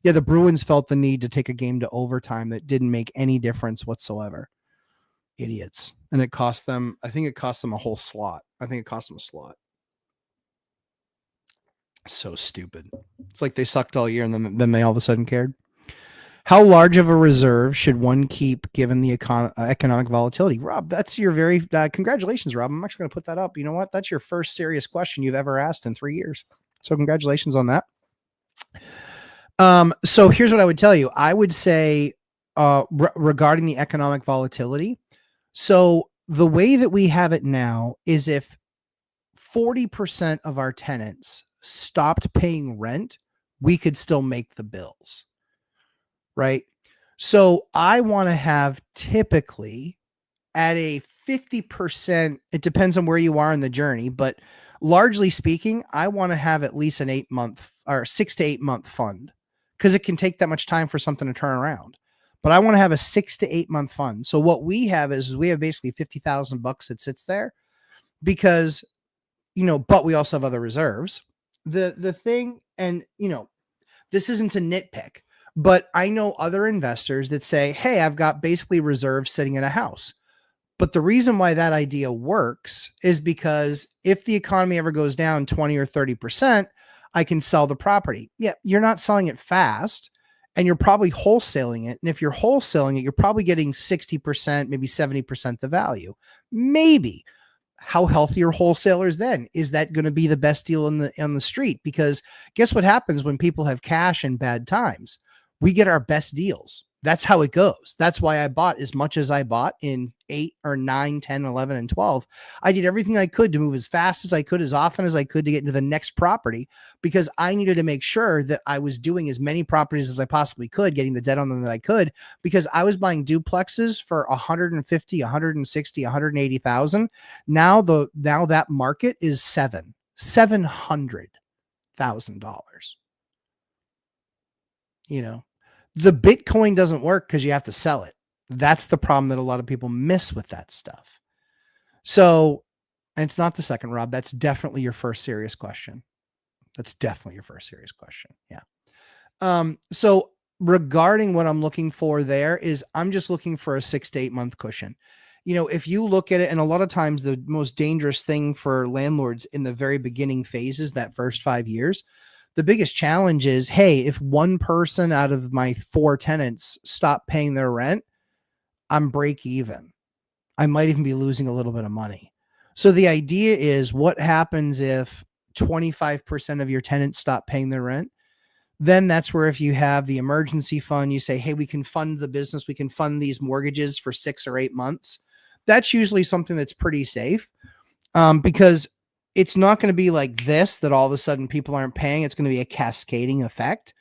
The Bruins felt the need to take a game to overtime that didn't make any difference whatsoever. Idiots. And I think it cost them a whole slot. I think it cost them a slot. So stupid. It's like they sucked all year and then they all of a sudden cared. How large of a reserve should one keep given the economic volatility? Rob, that's your very congratulations, Rob. I'm actually going to put that up. You know what? That's your first serious question you've ever asked in 3 years. So congratulations on that. So here's what I would tell you. I would say regarding the economic volatility. So the way that we have it now is if 40% of our tenants stopped paying rent, we could still make the bills. Right? So I want to have typically at a 50%, it depends on where you are in the journey, but largely speaking, I want to have at least an 8-month or 6 to 8 month fund because it can take that much time for something to turn around. But I want to have a 6 to 8 month fund. So what we have is we have basically $50,000 that sits there because, but we also have other reserves. The thing, and this isn't a nitpick, but I know other investors that say, hey, I've got basically reserves sitting in a house. But the reason why that idea works is because if the economy ever goes down 20 or 30%, I can sell the property. Yeah, you're not selling it fast and you're probably wholesaling it. And if you're wholesaling it, you're probably getting 60%, maybe 70% the value. Maybe. How healthy are wholesalers then? Is that going to be the best deal on the street? Because guess what happens when people have cash in bad times? We get our best deals. That's how it goes. That's why I bought as much as I bought in 8 or 9, 10, 11, and 12. I did everything I could to move as fast as I could, as often as I could to get into the next property because I needed to make sure that I was doing as many properties as I possibly could, getting the debt on them that I could, because I was buying duplexes for 150, 160, 180,000. Now that market is $700,000. The Bitcoin doesn't work because you have to sell it. That's the problem that a lot of people miss with that stuff. So, and it's not the second, Rob. That's definitely your first serious question. Yeah. So regarding what I'm looking for there is I'm just looking for a 6 to 8 month cushion. If you look at it, and a lot of times the most dangerous thing for landlords in the very beginning phases, that first 5 years, the biggest challenge is, hey, if one person out of my 4 tenants stop paying their rent, I'm break even. I might even be losing a little bit of money. So the idea is, what happens if 25% of your tenants stop paying their rent? Then that's where, if you have the emergency fund, you say, hey, we can fund the business. We can fund these mortgages for 6 or 8 months. That's usually something that's pretty safe because it's not going to be like this, that all of a sudden people aren't paying. It's going to be a cascading effect.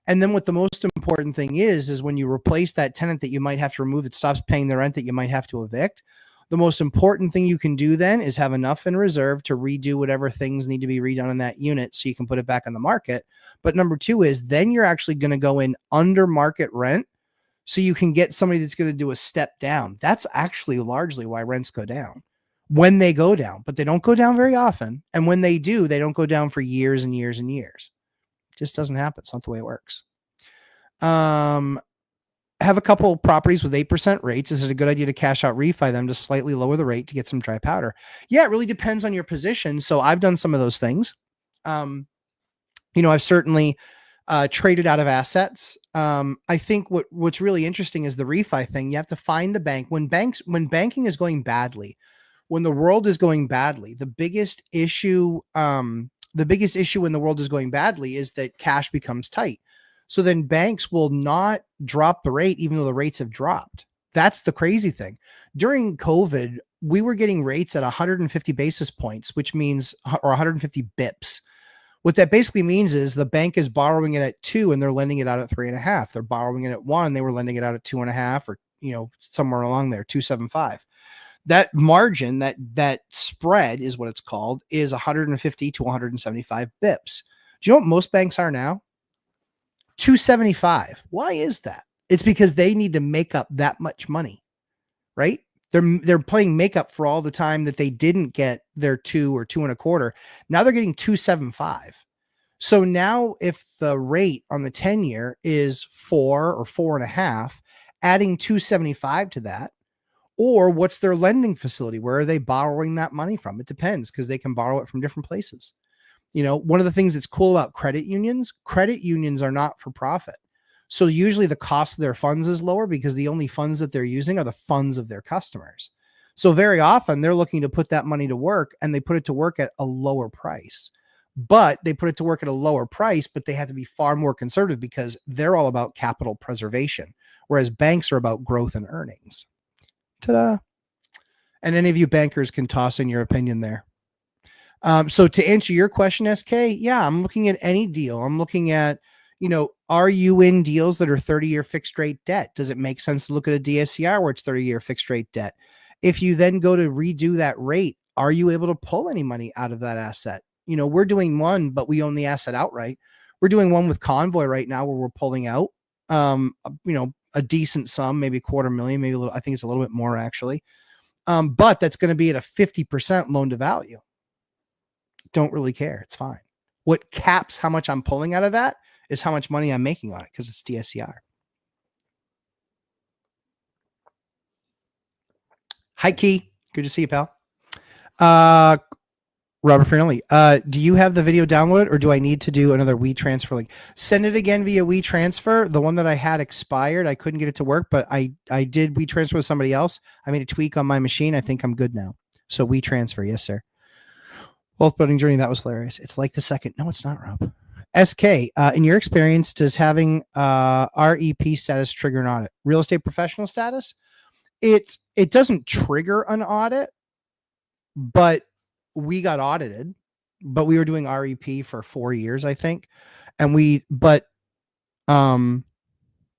And then what the most important thing is when you replace that tenant that you might have to remove that stops paying the rent that you might have to evict, the most important thing you can do then is have enough in reserve to redo whatever things need to be redone in that unit so you can put it back on the market. But number 2 is then you're actually going to go in under market rent so you can get somebody that's going to do a step down. That's actually largely why rents go down when they go down, but they don't go down very often. And when they do, they don't go down for years and years and years. It just doesn't happen. It's not the way it works. Have a couple properties with 8% rates. Is it a good idea to cash out refi them to slightly lower the rate to get some dry powder? Yeah, it really depends on your position. So I've done some of those things. I've certainly traded out of assets. I think what's really interesting is the refi thing. You have to find the bank. When banking is going badly, when the world is going badly, the biggest issue in the world is going badly is that cash becomes tight. So then banks will not drop the rate, even though the rates have dropped. That's the crazy thing. During COVID, we were getting rates at 150 basis points, which means, or 150 bips. What that basically means is the bank is borrowing it at 2 and they're lending it out at 3.5. They're borrowing it at 1. They were lending it out at 2.5, or, somewhere along there, 2.75. That margin, that spread is what it's called, is 150 to 175 bips. Do you know what most banks are now? 275. Why is that? It's because they need to make up that much money, right? They're playing makeup for all the time that they didn't get their 2 or 2.25. Now they're getting 275. So now if the rate on the 10-year is 4 or 4.5, adding 275 to that, or what's their lending facility? Where are they borrowing that money from? It depends, because they can borrow it from different places. One of the things that's cool about credit unions are not for profit. So usually the cost of their funds is lower because the only funds that they're using are the funds of their customers. So very often they're looking to put that money to work, and they put it to work at a lower price. But they put it to work at a lower price, but they have to be far more conservative because they're all about capital preservation, whereas banks are about growth and earnings. Ta-da. And any of you bankers can toss in your opinion there. So to answer your question, SK, yeah, I'm looking at any deal. I'm looking at, are you in deals that are 30-year fixed rate debt? Does it make sense to look at a DSCR where it's 30-year fixed rate debt? If you then go to redo that rate, are you able to pull any money out of that asset? We're doing one, but we own the asset outright. We're doing one with Convoy right now where we're pulling out, a decent sum, maybe $250,000, maybe a little, I think it's a little bit more actually. But that's going to be at a 50% loan to value. Don't really care. It's fine. What caps how much I'm pulling out of that is how much money I'm making on it because it's DSCR. Hi, Key. Good to see you, pal. Robert Fernelli, do you have the video downloaded or do I need to do another WeTransfer link? Send it again via WeTransfer. The one that I had expired. I couldn't get it to work, but I did WeTransfer with somebody else. I made a tweak on my machine. I think I'm good now. So WeTransfer. Yes, sir. Wealth building journey. That was hilarious. It's like the second. No, it's not, Rob. SK, in your experience, does having REP status trigger an audit? Real estate professional status? It doesn't trigger an audit, but we got audited. But we were doing REP for 4 years, I think, and we got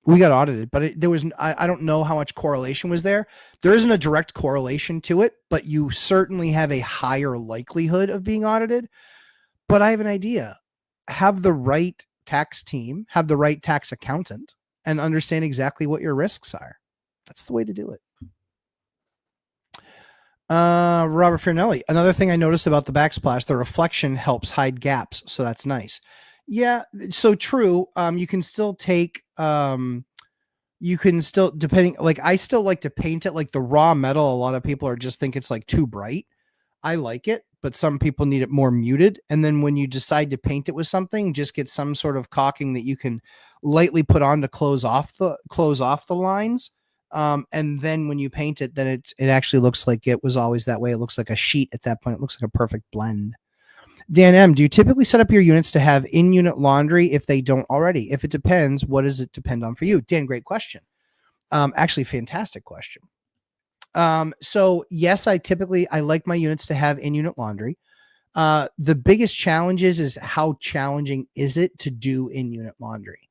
audited. But there was I don't know how much correlation was there. There isn't a direct correlation to it, but you certainly have a higher likelihood of being audited. But I have an idea. Have the right tax team, have the right tax accountant, and understand exactly what your risks are. That's the way to do it. Robert Fernelli. Another thing I noticed about the backsplash, the reflection helps hide gaps. So that's nice. Yeah. So true. You can still take, depending, like I still like to paint it like the raw metal. A lot of people just think it's like too bright. I like it, but some people need it more muted. And then when you decide to paint it with something, just get some sort of caulking that you can lightly put on to close off the lines. And then when you paint it, then it actually looks like it was always that way. It looks like a sheet at that point. It looks like a perfect blend. Dan M, do you typically set up your units to have in-unit laundry if they don't already? If it depends, what does it depend on for you? Dan, great question. Actually, fantastic question. So yes, I like my units to have in-unit laundry. The biggest challenge is how challenging is it to do in-unit laundry?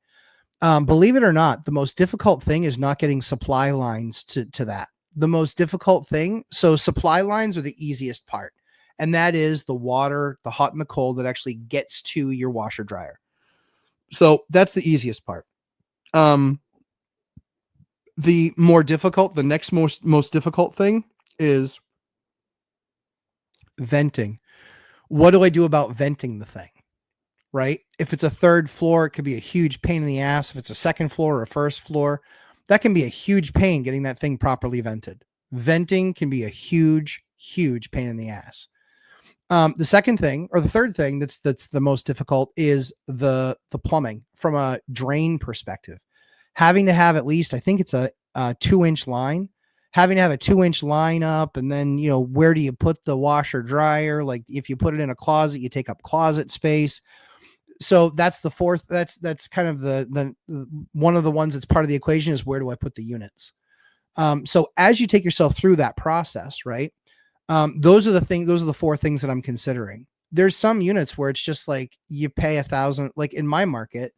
Believe it or not, the most difficult thing is not getting supply lines to that. The most difficult thing. So supply lines are the easiest part. And that is the water, the hot and the cold that actually gets to your washer dryer. So that's the easiest part. The more difficult, the next most difficult thing is venting. What do I do about venting the thing? Right? If it's a third floor, it could be a huge pain in the ass. If it's a second floor or a first floor, that can be a huge pain getting that thing properly vented. Venting can be a huge, huge pain in the ass. The second thing, or the third thing that's the most difficult is the plumbing from a drain perspective. Having to have at least, I think it's a 2-inch line, having to have a 2-inch line up. And then, where do you put the washer dryer? Like if you put it in a closet, you take up closet space. So that's the fourth, that's kind of the one of the ones that's part of the equation is where do I put the units? So as you take yourself through that process, right? Those are the 4 things that I'm considering. There's some units where it's just like you pay $1,000, like in my market,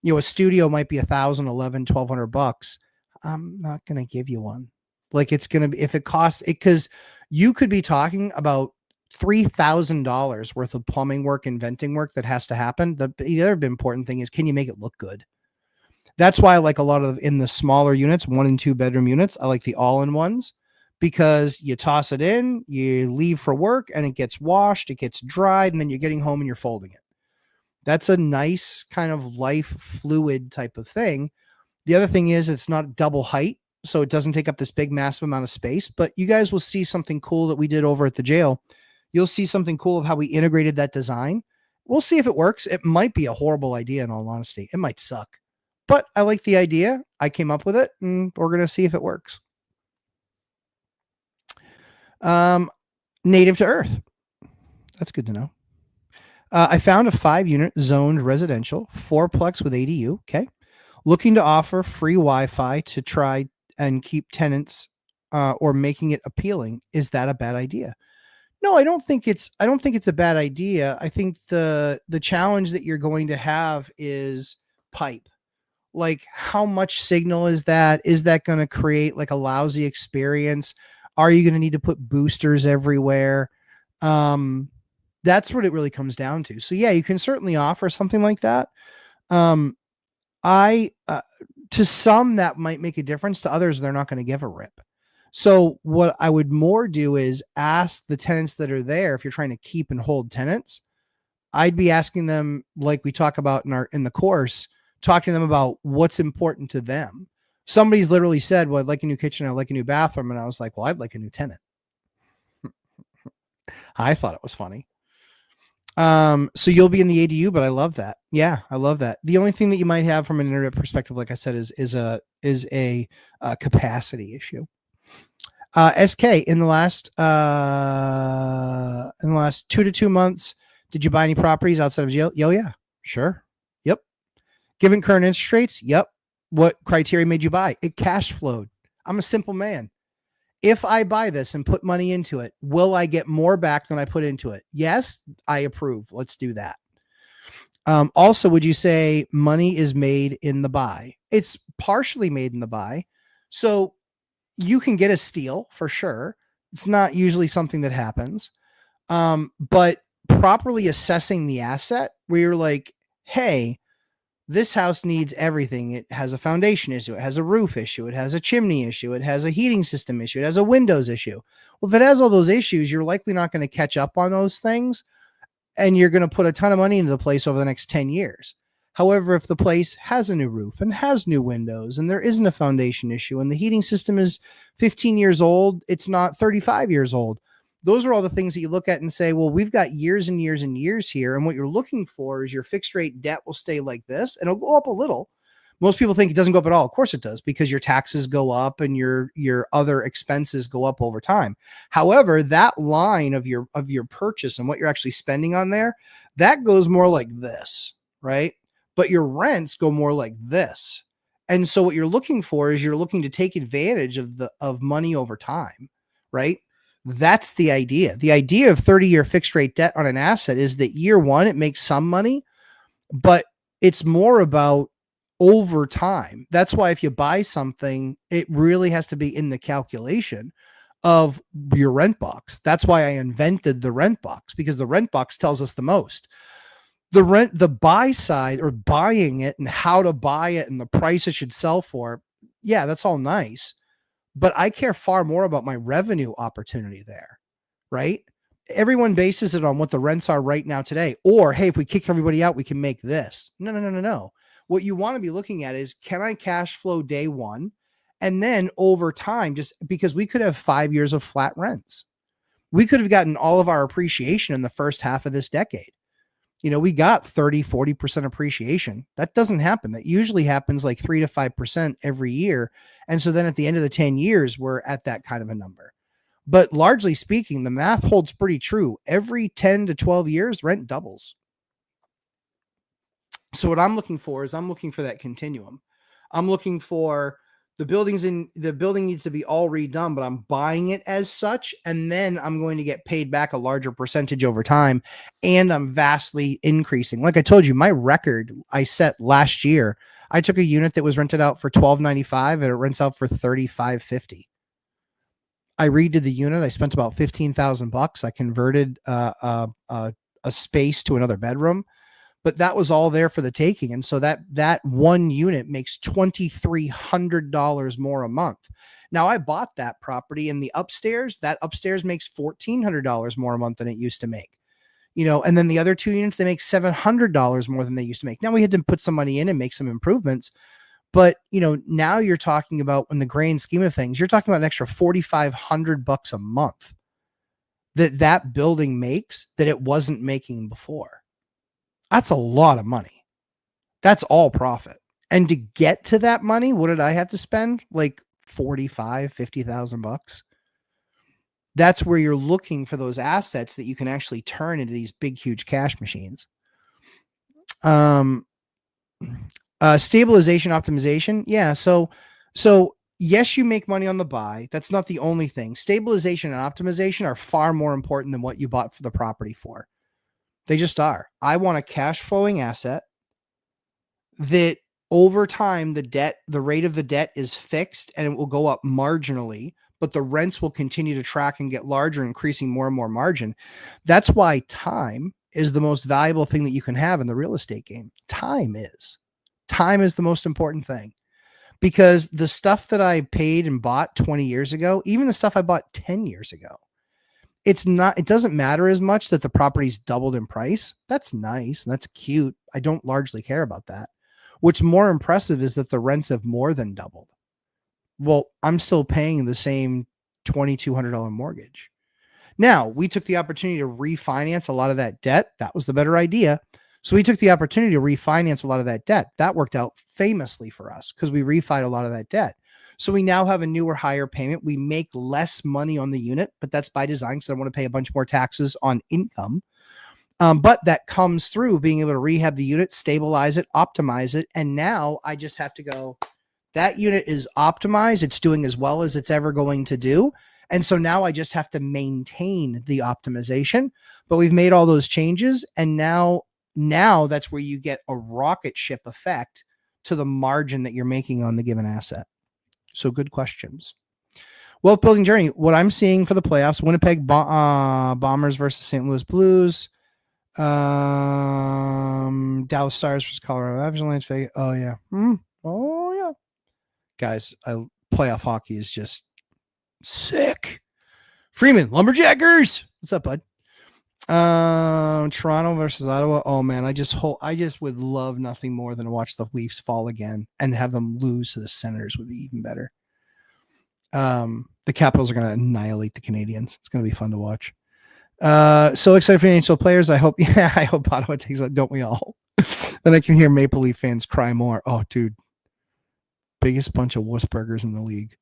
a studio might be $1,000, $1,100, $1,200. I'm not going to give you one. Like it's going to be, if it costs it, cause you could be talking about $3,000 worth of plumbing work and venting work that has to happen. The other important thing is, can you make it look good? That's why I like a lot of in the smaller units, 1 and 2 bedroom units. I like the all-in-ones because you toss it in, you leave for work and it gets washed, it gets dried, and then you're getting home and you're folding it. That's a nice kind of life fluid type of thing. The other thing is it's not double height, so it doesn't take up this big, massive amount of space, but you guys will see something cool that we did over at the jail. You'll see something cool of how we integrated that design we'll see if it works. It might be a horrible idea, in all honesty. It might suck, but I like the idea. I came up with it, and we're going to see if it works. Native to Earth. That's good to know. I found a 5-unit zoned residential, 4-plex with ADU. Okay. Looking to offer free Wi-Fi to try and keep tenants or making it appealing. Is that a bad idea? No, I don't think it's a bad idea. I think the challenge that you're going to have is pipe. Like, how much signal is that? Is that going to create like a lousy experience? Are you going to need to put boosters everywhere? That's what it really comes down to. So yeah, you can certainly offer something like that. To some that might make a difference. To others, they're not going to give a rip. So what I would more do is ask the tenants that are there. If you're trying to keep and hold tenants, I'd be asking them, like we talk about in the course, talking to them about what's important to them. Somebody's literally said, well, I'd like a new kitchen. I'd like a new bathroom. And I was like, well, I'd like a new tenant. I thought it was funny. So you'll be in the ADU, but I love that. Yeah, I love that. The only thing that you might have from an internet perspective, like I said, is a capacity issue. SK, in the last 2 to 2 months, did you buy any properties outside of jail? Oh yeah, sure. Yep. Given current interest rates, yep. What criteria made you buy? It cash flowed. I'm a simple man. If I buy this and put money into it, will I get more back than I put into it? Yes, I approve. Let's do that. Also, would you say money is made in the buy? It's partially made in the buy. So you can get a steal for sure. It's not usually something that happens. But properly assessing the asset where you're like, hey, this house needs everything. It has a foundation issue. It has a roof issue. It has a chimney issue. It has a heating system issue. It has a windows issue. Well, if it has all those issues, you're likely not going to catch up on those things. And you're going to put a ton of money into the place over the next 10 years. However, if the place has a new roof and has new windows and there isn't a foundation issue and the heating system is 15 years old, it's not 35 years old. Those are all the things that you look at and say, well, we've got years and years and years here. And what you're looking for is your fixed rate debt will stay like this and it'll go up a little. Most people think it doesn't go up at all. Of course it does, because your taxes go up and your other expenses go up over time. However, that line of your purchase and what you're actually spending on there, that goes more like this, right? But your rents go more like this. And so what you're looking for is you're looking to take advantage of money over time, right? That's the idea. The idea of 30-year fixed rate debt on an asset is that year one, it makes some money, but it's more about over time. That's why if you buy something, it really has to be in the calculation of your rent box. That's why I invented the rent box, because the rent box tells us the most. The buy side, or buying it and how to buy it and the price it should sell for, yeah, that's all nice. But I care far more about my revenue opportunity there, right? Everyone bases it on what the rents are right now today. Or, hey, if we kick everybody out, we can make this. No. What you want to be looking at is, can I cash flow day one? And then over time, just because we could have 5 years of flat rents. We could have gotten all of our appreciation in the first half of this decade. We got 30, 40% appreciation. That doesn't happen. That usually happens like 3 to 5% every year. And so then at the end of the 10 years, we're at that kind of a number. But largely speaking, the math holds pretty true. Every 10 to 12 years, rent doubles. So what I'm looking for is that continuum. I'm looking for the building needs to be all redone, but I'm buying it as such. And then I'm going to get paid back a larger percentage over time. And I'm vastly increasing. Like I told you, my record I set last year, I took a unit that was rented out for $12.95 and it rents out for $35.50. I redid the unit. I spent about $15,000. I converted a space to another bedroom. But that was all there for the taking. And so that one unit makes $2,300 more a month. Now I bought that property in the upstairs. That upstairs makes $1,400 more a month than it used to make. And then the other two units, they make $700 more than they used to make. Now we had to put some money in and make some improvements. But, now you're talking about, in the grand scheme of things, you're talking about an extra $4,500 a month that building makes that it wasn't making before. That's a lot of money. That's all profit. And to get to that money, what did I have to spend? Like 45, 50,000 bucks. That's where you're looking for those assets that you can actually turn into these big, huge cash machines. Stabilization optimization. Yeah. So yes, you make money on the buy. That's not the only thing. Stabilization and optimization are far more important than what you bought for the property for. They just are. I want a cash flowing asset that over time, the rate of the debt is fixed and it will go up marginally, but the rents will continue to track and get larger, increasing more and more margin. That's why time is the most valuable thing that you can have in the real estate game. Time is the most important thing, because the stuff that I paid and bought 20 years ago, even the stuff I bought 10 years ago, it doesn't matter as much that the property's doubled in price. That's nice. And that's cute. I don't largely care about that. What's more impressive is that the rents have more than doubled. Well, I'm still paying the same $2,200 mortgage. Now, we took the opportunity to refinance a lot of that debt. That was the better idea. So we took the opportunity to refinance a lot of that debt. That worked out famously for us because we refied a lot of that debt. So we now have a newer, higher payment. We make less money on the unit, but that's by design because I want to pay a bunch more taxes on income. But that comes through being able to rehab the unit, stabilize it, optimize it. And now I just have to go, that unit is optimized. It's doing as well as it's ever going to do. And so now I just have to maintain the optimization, but we've made all those changes. And now that's where you get a rocket ship effect to the margin that you're making on the given asset. So good questions. Wealth building journey. What I'm seeing for the playoffs: Winnipeg Bombers versus St. Louis Blues. Dallas Stars versus Colorado Avalanche. Oh yeah. Oh yeah. Guys, playoff hockey is just sick. Freeman Lumberjackers. What's up, bud? Toronto versus Ottawa. Oh man, I just would love nothing more than to watch the Leafs fall again and have them lose to the Senators would be even better. The Capitals are going to annihilate the Canadians. It's going to be fun to watch. So excited for NHL players. I hope Ottawa takes it. Don't we all? Then I can hear Maple Leaf fans cry more. Oh, dude. Biggest bunch of wussburgers in the league.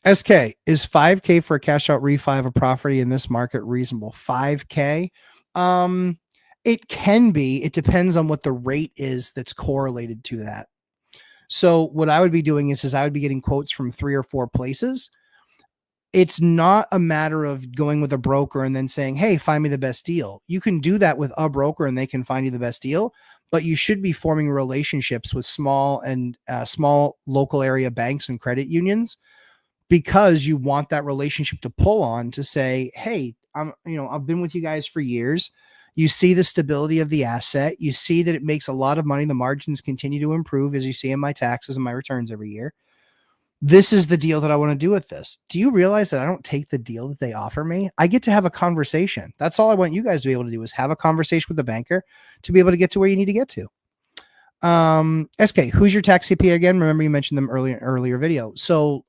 SK, is $5,000 for a cash out refi of a property in this market reasonable? $5,000? It can be. It depends on what the rate is that's correlated to that. So what I would be doing is I would be getting quotes from 3 or 4 places. It's not a matter of going with a broker and then saying, hey, find me the best deal. You can do that with a broker and they can find you the best deal, but you should be forming relationships with small local area banks and credit unions, because you want that relationship to pull on to say, hey, I've been with you guys for years. You see the stability of the asset. You see that it makes a lot of money. The margins continue to improve, as you see in my taxes and my returns every year. This is the deal that I want to do with this. Do you realize that I don't take the deal that they offer me? I get to have a conversation. That's all I want you guys to be able to do, is have a conversation with the banker to be able to get to where you need to get to. SK, who's your tax CPA again? Remember you mentioned them earlier video. So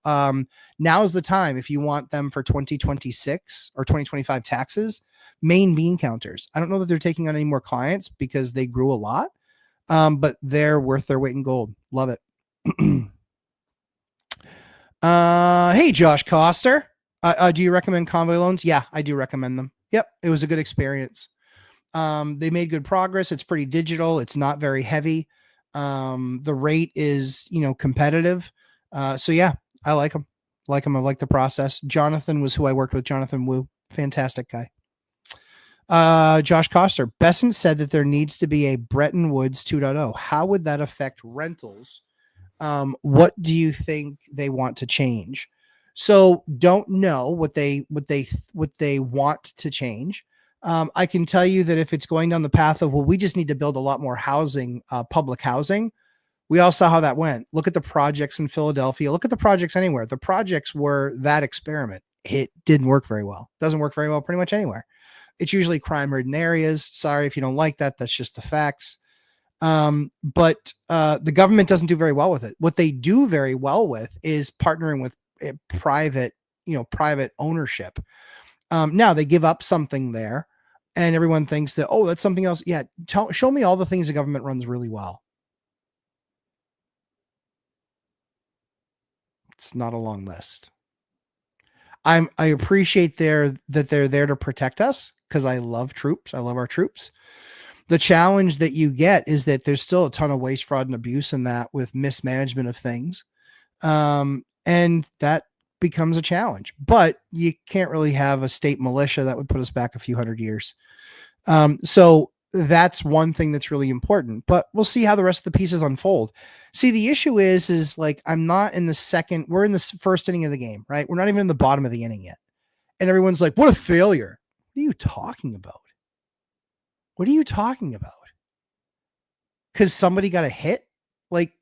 now is the time, if you want them for 2026 or 2025 taxes, Maine Bean Counters. I don't know that they're taking on any more clients because they grew a lot, but they're worth their weight in gold. Love it. Hey, Josh Coster. Do you recommend Convoy loans? Yeah, I do recommend them. Yep. It was a good experience. They made good progress. It's pretty digital. It's not very heavy. The rate is, competitive. So yeah, I like them. I like the process. Jonathan was who I worked with. Jonathan Wu. Fantastic guy. Josh Coster. Besson said that there needs to be a Bretton Woods 2.0. How would that affect rentals? What do you think they want to change? So don't know what they want to change. I can tell you that if it's going down the path of, well, we just need to build a lot more housing, public housing. We all saw how that went. Look at the projects in Philadelphia. Look at the projects anywhere. The projects were that experiment. It didn't work very well. Doesn't work very well pretty much anywhere. It's usually crime-ridden areas. Sorry if you don't like that. That's just the facts. But the government doesn't do very well with it. What they do very well with is partnering with private ownership. Now they give up something there. And everyone thinks that, oh, that's something else. Yeah. Show me all the things the government runs really well. It's not a long list. I appreciate that they're there to protect us because I love troops. I love our troops. The challenge that you get is that there's still a ton of waste, fraud, and abuse in that with mismanagement of things. And that becomes a challenge, but you can't really have a state militia that would put us back a few hundred years. So that's one thing that's really important, but we'll see how the rest of the pieces unfold. See, the issue is like, we're in the first inning of the game, right? We're not even in the bottom of the inning yet. And everyone's like, what a failure. What are you talking about? What are you talking about? Because somebody got a hit? Like,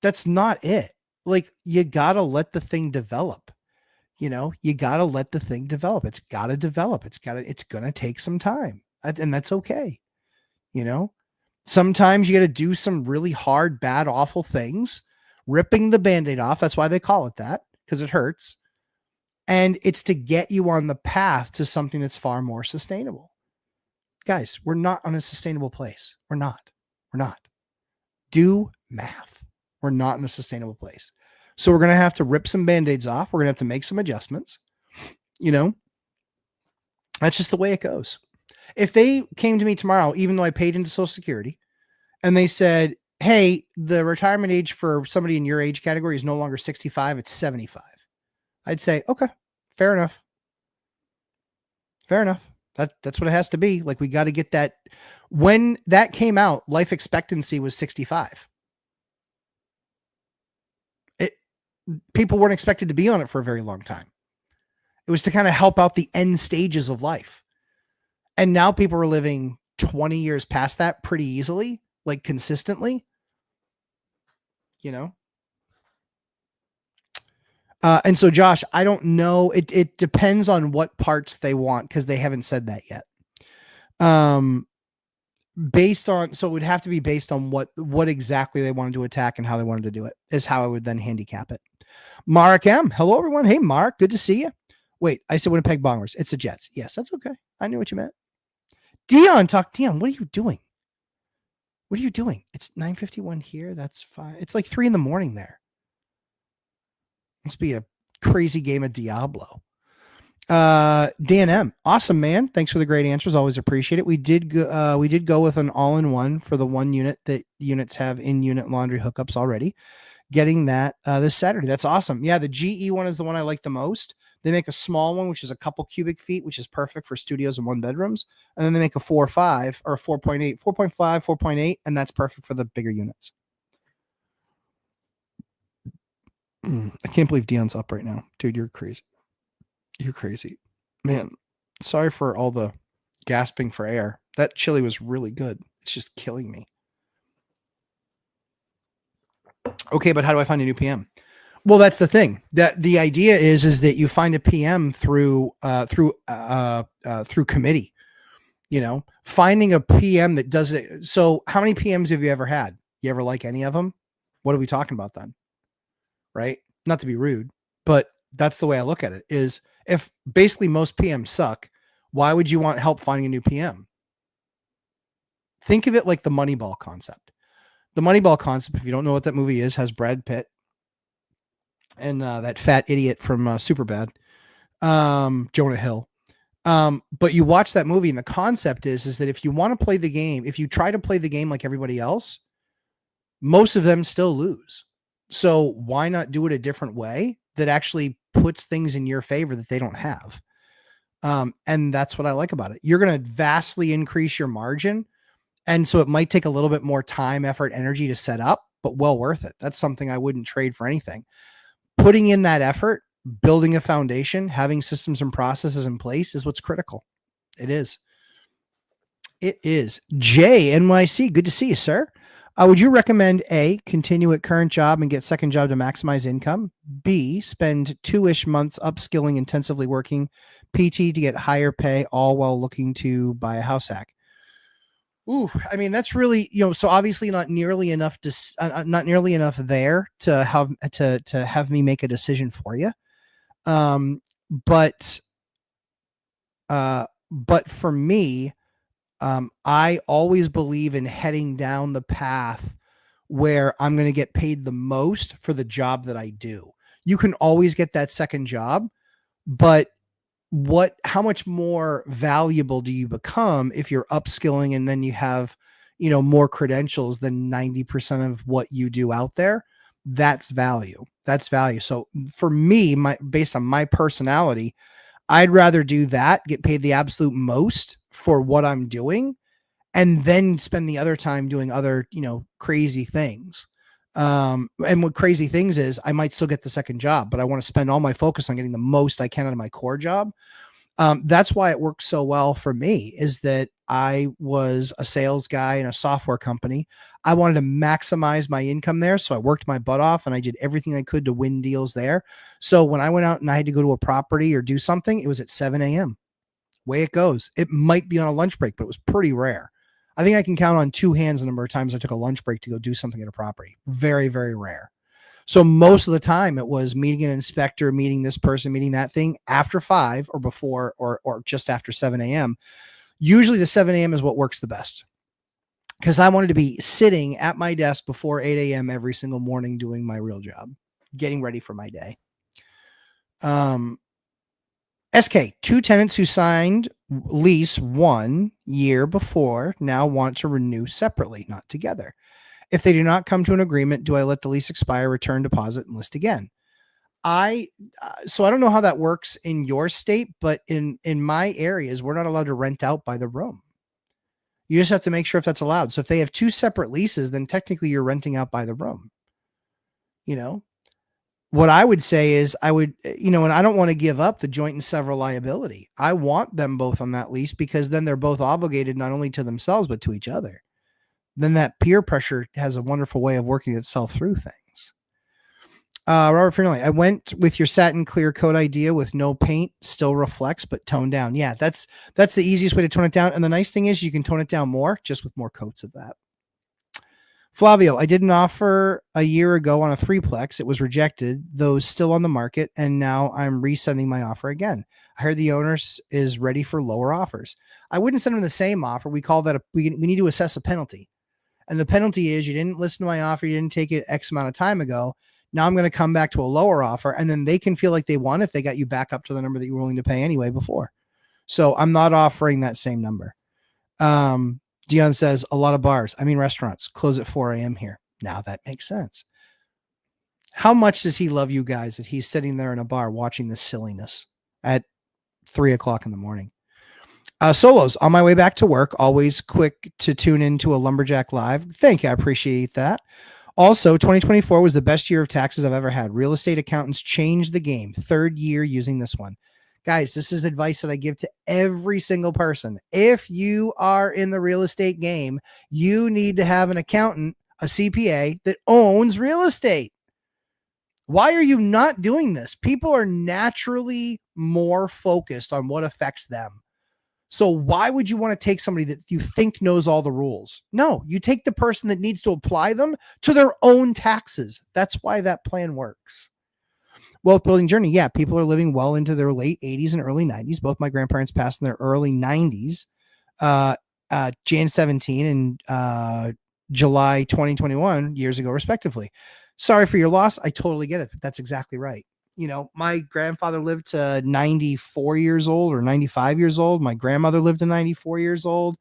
that's not it. Like, you got to let the thing develop. You got to let the thing develop. It's got to develop. It's going to take some time. And that's okay. Sometimes you got to do some really hard, bad, awful things, ripping the Band-Aid off. That's why they call it that, because it hurts. And it's to get you on the path to something that's far more sustainable. Guys, we're not on a sustainable place. We're not. Do math. We're not in a sustainable place. So we're going to have to rip some Band-Aids off. We're going to have to make some adjustments. That's just the way it goes. If they came to me tomorrow, even though I paid into Social Security, and they said, hey, the retirement age for somebody in your age category is no longer 65, it's 75. I'd say, okay, fair enough. That's what it has to be. Like, we got to get that. When that came out, life expectancy was 65. People weren't expected to be on it for a very long time. It was to kind of help out the end stages of life. And now people are living 20 years past that pretty easily, like consistently, and so Josh, I don't know. It depends on what parts they want, because they haven't said that yet. So it would have to be based on what exactly they wanted to attack and how they wanted to do it is how I would then handicap it. Mark M. Hello, everyone. Hey, Mark. Good to see you. Wait, I said Winnipeg Bombers. It's the Jets. Yes, that's okay. I knew what you meant. Dion, what are you doing? It's 9:51 here. That's fine. It's like 3 a.m. there. Must be a crazy game of Diablo. Dan M. Awesome, man. Thanks for the great answers. Always appreciate it. We did go with an all-in-one for the one unit that units have in-unit laundry hookups already. Getting that this Saturday. That's awesome. Yeah, the GE one is the one I like the most. They make a small one, which is a couple cubic feet, which is perfect for studios and one bedrooms. And then they make a 4.5 or a 4.8, 4.5, 4.8, and that's perfect for the bigger units. I can't believe Dion's up right now. Dude, you're crazy. You're crazy. Man, sorry for all the gasping for air. That chili was really good. It's just killing me. Okay, but how do I find a new PM? Well, that's the thing. That the idea is that you find a PM through committee. Finding a PM that does it. So, how many PMs have you ever had? You ever like any of them? What are we talking about then? Right? Not to be rude, but that's the way I look at it. Is if basically most PMs suck, why would you want help finding a new PM? Think of it like the Moneyball concept. The Moneyball concept, if you don't know what that movie is, has Brad Pitt and that fat idiot from Superbad, Jonah Hill. But you watch that movie and the concept is that if you want to play the game, if you try to play the game like everybody else, most of them still lose. So why not do it a different way that actually puts things in your favor that they don't have? And that's what I like about it. You're going to vastly increase your margin. And so it might take a little bit more time, effort, energy to set up, but well worth it. That's something I wouldn't trade for anything. Putting in that effort, building a foundation, having systems and processes in place is what's critical. It is. It is. Jay, NYC, good to see you, sir. Would you recommend A, continue at current job and get second job to maximize income? B, spend 2-ish months upskilling, intensively working PT to get higher pay, all while looking to buy a house hack? Ooh, I mean, that's really, so obviously not nearly enough there to have me make a decision for you. But But for me, I always believe in heading down the path where I'm going to get paid the most for the job that I do. You can always get that second job, but how much more valuable do you become if you're upskilling and then you have, more credentials than 90% of what you do out there? That's value. That's value. So for me, based on my personality, I'd rather do that, get paid the absolute most for what I'm doing, and then spend the other time doing other, crazy things. And what crazy things is, I might still get the second job, but I want to spend all my focus on getting the most I can out of my core job. That's why it worked so well for me, is that I was a sales guy in a software company. I wanted to maximize my income there. So I worked my butt off and I did everything I could to win deals there. So when I went out and I had to go to a property or do something, it was at 7 a.m. Way it goes. It might be on a lunch break, but it was pretty rare. I think I can count on two hands the number of times I took a lunch break to go do something at a property. Very, very rare. So most of the time it was meeting an inspector, meeting this person, meeting that thing after 5 or before or just after 7 a.m. Usually the 7 a.m. is what works the best, because I wanted to be sitting at my desk before 8 a.m. every single morning doing my real job, getting ready for my day. SK, 2 tenants who signed lease 1 year before now want to renew separately, not together. If they do not come to an agreement, do I let the lease expire, return deposit, and list again? So I don't know how that works in your state, but in my areas, we're not allowed to rent out by the room. You just have to make sure if that's allowed. So if they have 2 separate leases, then technically you're renting out by the room. What I would say is and I don't want to give up the joint and several liability. I want them both on that lease, because then they're both obligated not only to themselves, but to each other. Then that peer pressure has a wonderful way of working itself through things. Robert Finley, I went with your satin clear coat idea with no paint, still reflects, but toned down. Yeah, that's the easiest way to tone it down. And the nice thing is you can tone it down more just with more coats of that. Flavio, I did an offer a year ago on a 3-plex. It was rejected, though still on the market, and now I'm resending my offer again. I heard the owner is ready for lower offers. I wouldn't send him the same offer. We call that we need to assess a penalty. And the penalty is you didn't listen to my offer, you didn't take it X amount of time ago. Now I'm going to come back to a lower offer, and then they can feel like they won if they got you back up to the number that you were willing to pay anyway before. So I'm not offering that same number. Dion says a lot of bars, restaurants, close at 4 a.m. here. Now that makes sense. How much does he love you guys that he's sitting there in a bar watching this silliness at 3 o'clock in the morning? Solos, on my way back to work, always quick to tune into a Lumberjack Live. Thank you. I appreciate that. Also, 2024 was the best year of taxes I've ever had. Real estate accountants changed the game. 3rd year using this one. Guys, this is advice that I give to every single person. If you are in the real estate game, you need to have an accountant, a CPA that owns real estate. Why are you not doing this? People are naturally more focused on what affects them. So why would you want to take somebody that you think knows all the rules? No, you take the person that needs to apply them to their own taxes. That's why that plan works. Wealth building journey. Yeah, people are living well into their late 80s and early 90s. Both my grandparents passed in their early 90s, Jan 17 and July 2021 years ago, respectively. Sorry for your loss. I totally get it. That's exactly right. My grandfather lived to 94 years old or 95 years old. My grandmother lived to 94 years old.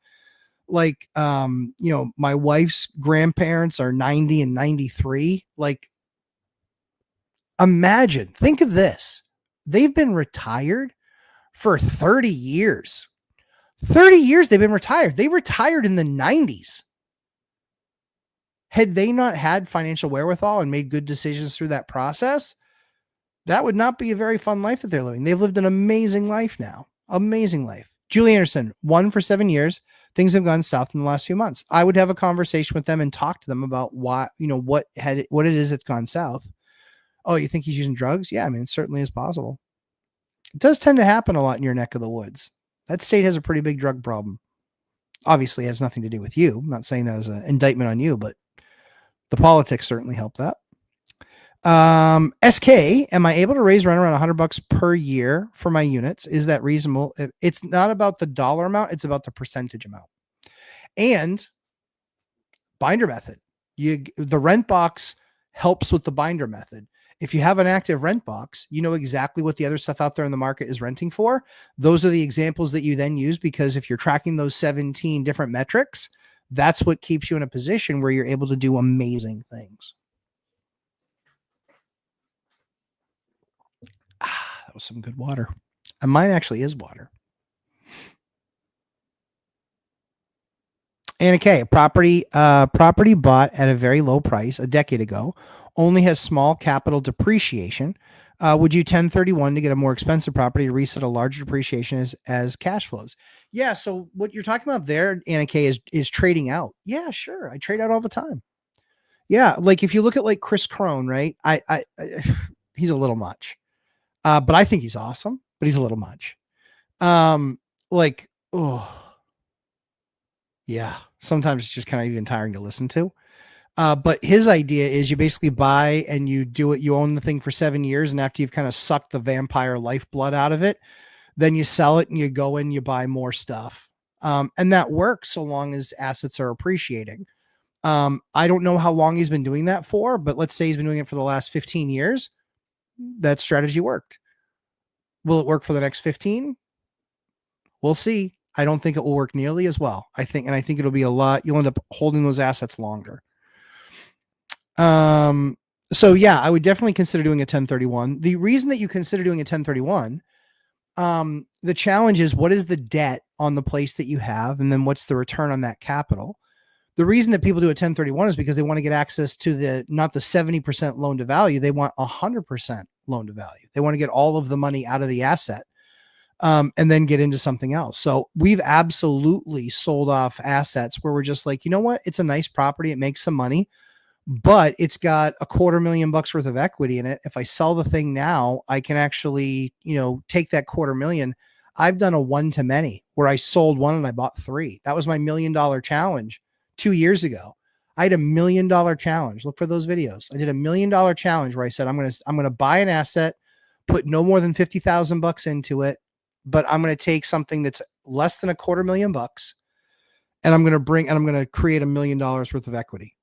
Like, my wife's grandparents are 90 and 93. Like, think of this. They've been retired for 30 years. 30 years they've been retired. They retired in the 90s. Had they not had financial wherewithal and made good decisions through that process, that would not be a very fun life that they're living. They've lived an amazing life now. Amazing life. Julie Anderson, 1 for 7 years. Things have gone south in the last few months. I would have a conversation with them and talk to them about why, what it is that's gone south. Oh, you think he's using drugs? Yeah, it certainly is possible. It does tend to happen a lot in your neck of the woods. That state has a pretty big drug problem. Obviously, it has nothing to do with you. I'm not saying that as an indictment on you, but the politics certainly help that. SK, am I able to raise rent around $100 per year for my units? Is that reasonable? It's not about the dollar amount, it's about the percentage amount. And binder method. The rent box helps with the binder method. If you have an active rent box, you know exactly what the other stuff out there in the market is renting for. Those are the examples that you then use, because if you're tracking those 17 different metrics, that's what keeps you in a position where you're able to do amazing things. That was some good water. And mine actually is water. And okay, property bought at a very low price a decade ago, only has small capital depreciation. Would you 1031 to get a more expensive property to reset a larger depreciation as cash flows? Yeah. So what you're talking about there, Anna K, is trading out. Yeah, sure. I trade out all the time. Yeah. Like if you look at like Chris Crone, right? I he's a little much. But I think he's awesome, but he's a little much. Like, oh yeah, sometimes it's just kind of even tiring to listen to. But his idea is you basically buy and you do it. You own the thing for 7 years. And after you've kind of sucked the vampire lifeblood out of it, then you sell it and you go in, you buy more stuff. And that works so long as assets are appreciating. I don't know how long he's been doing that for, but let's say he's been doing it for the last 15 years. That strategy worked. Will it work for the next 15? We'll see. I don't think it will work nearly as well. I think it'll be a lot. You'll end up holding those assets longer. So yeah, I would definitely consider doing a 1031. The reason that you consider doing a 1031, the challenge is, what is the debt on the place that you have? And then what's the return on that capital? The reason that people do a 1031 is because they want to get access to not the 70% loan to value. They want 100% loan to value. They want to get all of the money out of the asset. And then get into something else. So we've absolutely sold off assets where we're just like, you know what? It's a nice property. It makes some money, but it's got $250,000 worth of equity in it. If I sell the thing now, I can actually, take that $250,000. I've done a one to many where I sold one and I bought three. That was my $1 million challenge 2 years ago. I had a $1 million challenge. Look for those videos. I did a $1 million challenge where I said, I'm going to buy an asset, put no more than $50,000 into it. But I'm going to take something that's less than $250,000 and I'm going to create $1 million worth of equity.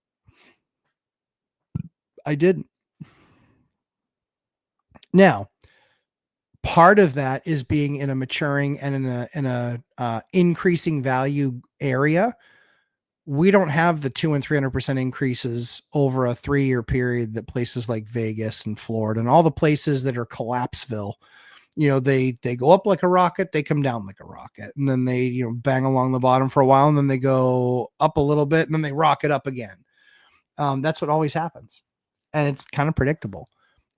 I did. Now, part of that is being in a maturing and in a increasing value area. We don't have the 200% and 300% increases over a 3-year period that places like Vegas and Florida and all the places that are Collapseville, they go up like a rocket, they come down like a rocket, and then they, bang along the bottom for a while, and then they go up a little bit, and then they rocket up again. That's what always happens. And it's kind of predictable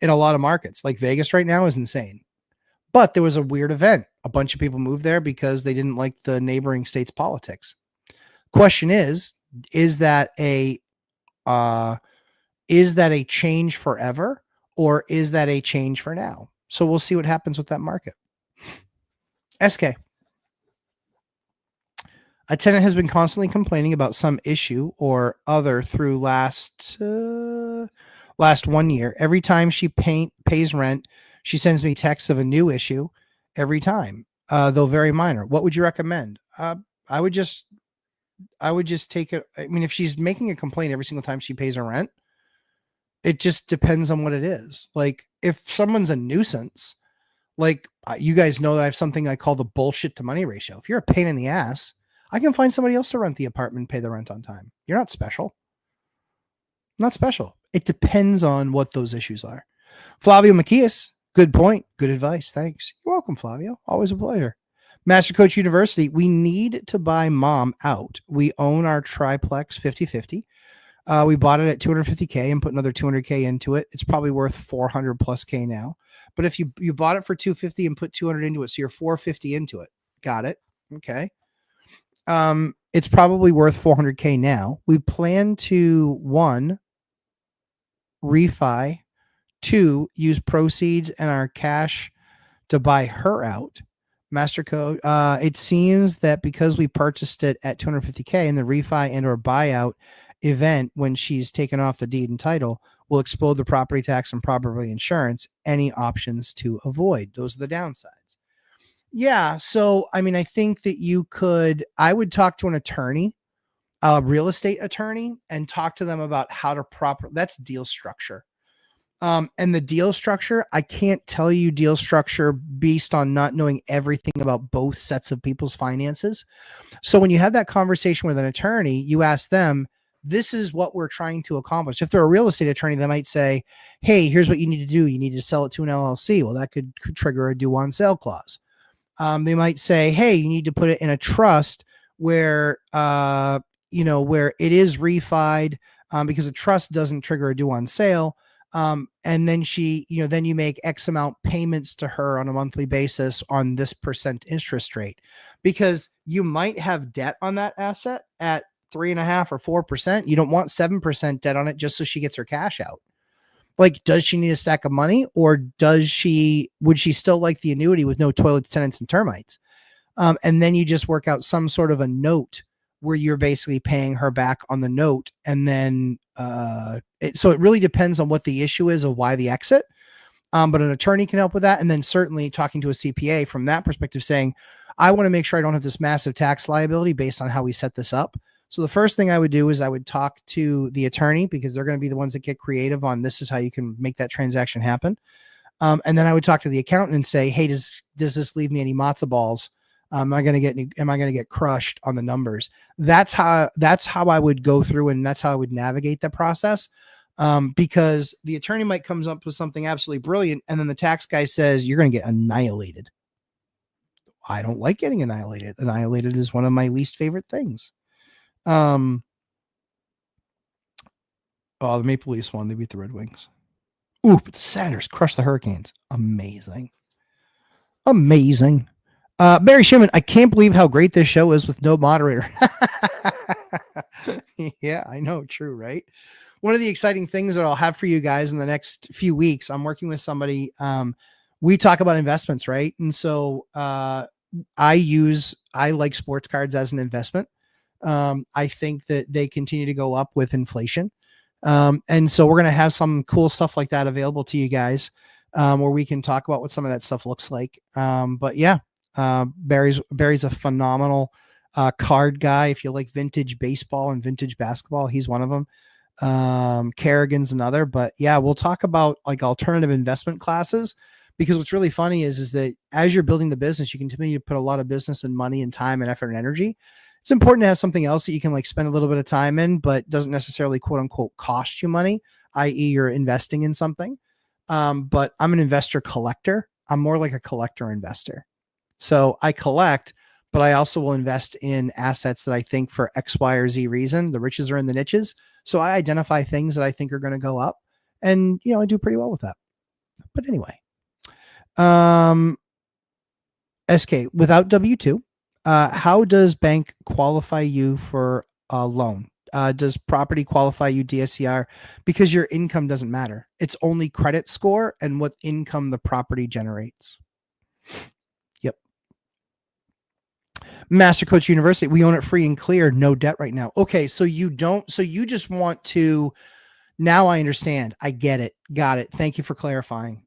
in a lot of markets. Like Vegas right now is insane. But there was a weird event. A bunch of people moved there because they didn't like the neighboring state's politics. Question is that a change forever, or is that a change for now? So we'll see what happens with that market. SK. A tenant has been constantly complaining about some issue or other through last 1 year. Every time she pays rent, she sends me texts of a new issue every time, though very minor. What would you recommend? I would just take it. I mean, if she's making a complaint every single time she pays her rent, it just depends on what it is. Like if someone's a nuisance, like you guys know that I have something I call the bullshit to money ratio. If you're a pain in the ass, I can find somebody else to rent the apartment and pay the rent on time. You're not special. Not special. It depends on what those issues are. Flavio Macias, good point. Good advice. Thanks. You're welcome, Flavio. Always a pleasure. Master Coach University, we need to buy mom out. We own our triplex 50-50. We bought it at $250K and put another $200K into it. It's probably worth $400 plus K now. But if you bought it for $250 and put $200 into it, so you're $450 into it. Got it. Okay. It's probably worth $400K now. We plan to 1, refi, 2, use proceeds and our cash to buy her out. Master Code. It seems that because we purchased it at $250K in the refi and or buyout event when she's taken off the deed and title, will explode the property tax and property insurance. Any options to avoid? Those are the downsides. Yeah. So, I mean, I think that I would talk to an attorney, a real estate attorney, and talk to them about how to that's deal structure. And the deal structure, I can't tell you deal structure based on not knowing everything about both sets of people's finances. So when you have that conversation with an attorney, you ask them, this is what we're trying to accomplish. If they're a real estate attorney, they might say, hey, here's what you need to do. You need to sell it to an LLC. Well, that could trigger a due on sale clause. They might say, hey, you need to put it in a trust where, where it is refied, because a trust doesn't trigger a due on sale. And then then you make X amount payments to her on a monthly basis on this % interest rate, because you might have debt on that asset at 3.5 or 4%. You don't want 7% debt on it just so she gets her cash out. Like, does she need a stack of money, or would she still like the annuity with no toilets, tenants, and termites? And then you just work out some sort of a note where you're basically paying her back on the note. And then, so it really depends on what the issue is of why the exit. But an attorney can help with that. And then certainly talking to a CPA from that perspective, saying, I want to make sure I don't have this massive tax liability based on how we set this up. So the first thing I would do is I would talk to the attorney, because they're going to be the ones that get creative on this is how you can make that transaction happen. And then I would talk to the accountant and say, hey, does this leave me any matzo balls? Am I going to get crushed on the numbers? That's how I would go through, and that's how I would navigate the process. Because the attorney might comes up with something absolutely brilliant, and then the tax guy says, you're going to get annihilated. I don't like getting annihilated. Annihilated is one of my least favorite things. The Maple Leafs won. They beat the Red Wings. Ooh, but the Senators crushed the Hurricanes. Amazing. Barry Schumann, I can't believe how great this show is with no moderator. Yeah, I know. True, right? One of the exciting things that I'll have for you guys in the next few weeks, I'm working with somebody. We talk about investments, right? And so I like sports cards as an investment. I think that they continue to go up with inflation. And so we're going to have some cool stuff like that available to you guys, where we can talk about what some of that stuff looks like. But yeah, Barry's a phenomenal card guy. If you like vintage baseball and vintage basketball, he's one of them. Kerrigan's another. But yeah, we'll talk about like alternative investment classes, because what's really funny is that as you're building the business, you continue to put a lot of business and money and time and effort and energy. It's important to have something else that you can like spend a little bit of time in, but doesn't necessarily quote unquote cost you money, i.e. you're investing in something. But I'm an investor collector. I'm more like a collector investor. So I collect, but I also will invest in assets that I think for X, Y, or Z reason. The riches are in the niches. So I identify things that I think are going to go up, and, I do pretty well with that. But anyway, SK, without W-2, how does bank qualify you for a loan? Does property qualify you DSCR? Because your income doesn't matter. It's only credit score and what income the property generates. Yep. Master Coach University, we own it free and clear, no debt right now. Okay, so you just want to, now I understand. I get it. Got it. Thank you for clarifying.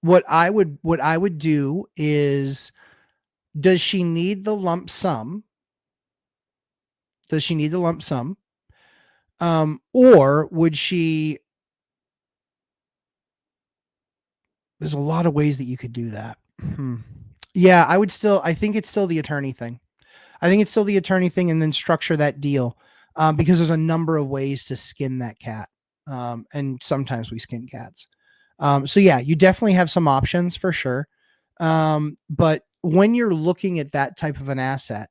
What I would do is, does she need the lump sum? Or would she, there's a lot of ways that you could do that. Yeah, I think it's still the attorney thing. And then structure that deal, because there's a number of ways to skin that cat. And sometimes we skin cats. So yeah, you definitely have some options for sure. But when you're looking at that type of an asset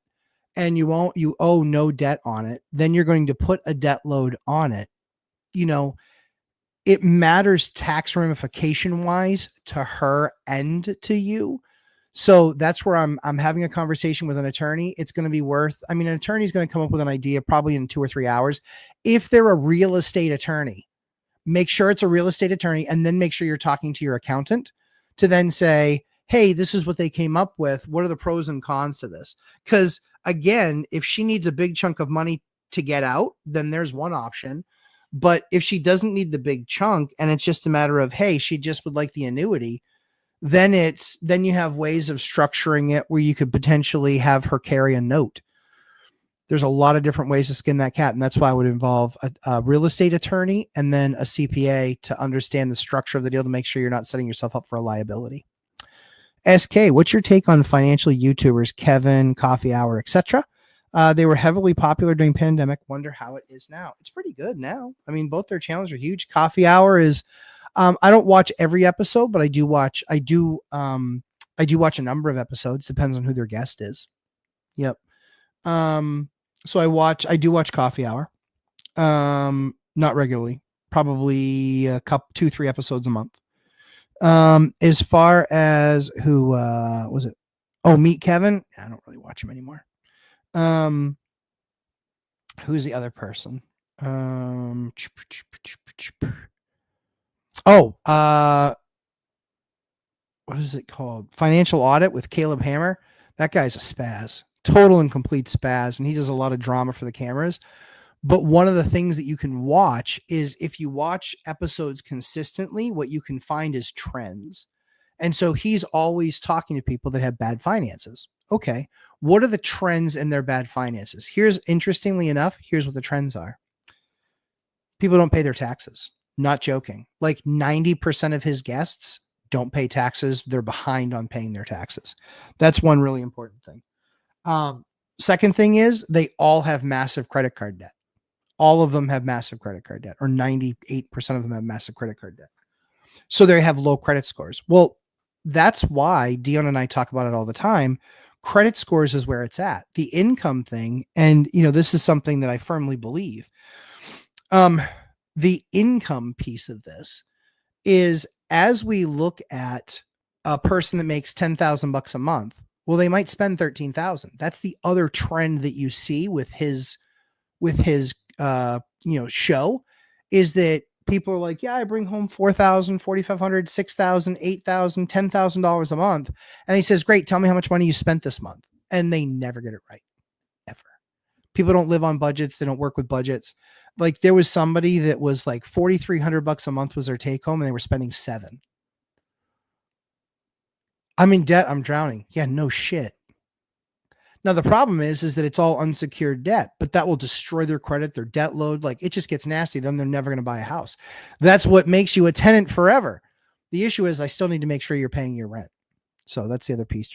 and you owe no debt on it, then you're going to put a debt load on it. It matters tax ramification wise to her and to you. So that's where I'm having a conversation with an attorney. It's going to be an attorney's going to come up with an idea probably in 2 or 3 hours. If they're a real estate attorney, make sure it's a real estate attorney, and then make sure you're talking to your accountant to then say, hey, this is what they came up with. What are the pros and cons to this? Because again, if she needs a big chunk of money to get out, then there's one option. But if she doesn't need the big chunk and it's just a matter of, hey, she just would like the annuity, then you have ways of structuring it where you could potentially have her carry a note. There's a lot of different ways to skin that cat. And that's why I would involve a real estate attorney and then a CPA to understand the structure of the deal to make sure you're not setting yourself up for a liability. SK, what's your take on financial YouTubers, Kevin, Coffee Hour, etc.? They were heavily popular during pandemic. Wonder how it is now. It's pretty good now. I mean, both their channels are huge. Coffee Hour is, I don't watch every episode, but I do watch a number of episodes. Depends on who their guest is. Yep. So I do watch Coffee Hour. Not regularly, probably a couple, 2-3 episodes a month. As far as who, was it? Oh, Meet Kevin. I don't really watch him anymore. Who's the other person? What is it called? Financial Audit with Caleb Hammer. That guy's a spaz, total and complete spaz. And he does a lot of drama for the cameras. But one of the things that you can watch is if you watch episodes consistently, what you can find is trends. And so he's always talking to people that have bad finances. Okay. What are the trends in their bad finances? Interestingly enough, here's what the trends are. People don't pay their taxes. Not joking. Like 90% of his guests don't pay taxes. They're behind on paying their taxes. That's one really important thing. Second thing is they all have massive credit card debt. All of them have massive credit card debt, or 98% of them have massive credit card debt. So they have low credit scores. Well, that's why Dion and I talk about it all the time. Credit scores is where it's at. The income thing, and this is something that I firmly believe. The income piece of this is, as we look at a person that makes $10,000 a month, well, they might spend $13,000. That's the other trend that you see with his show, is that people are like, yeah, I bring home $4,000, $4,500, $6,000, $8,000, $10,000 a month. And he says, great, tell me how much money you spent this month. And they never get it right. Ever. People don't live on budgets. They don't work with budgets. Like, there was somebody that was like $4,300 a month was their take home, and they were spending $7,000. I'm in debt. I'm drowning. Yeah, no shit. Now, the problem is that it's all unsecured debt, but that will destroy their credit, their debt load. Like, it just gets nasty. Then they're never going to buy a house. That's what makes you a tenant forever. The issue is I still need to make sure you're paying your rent. So that's the other piece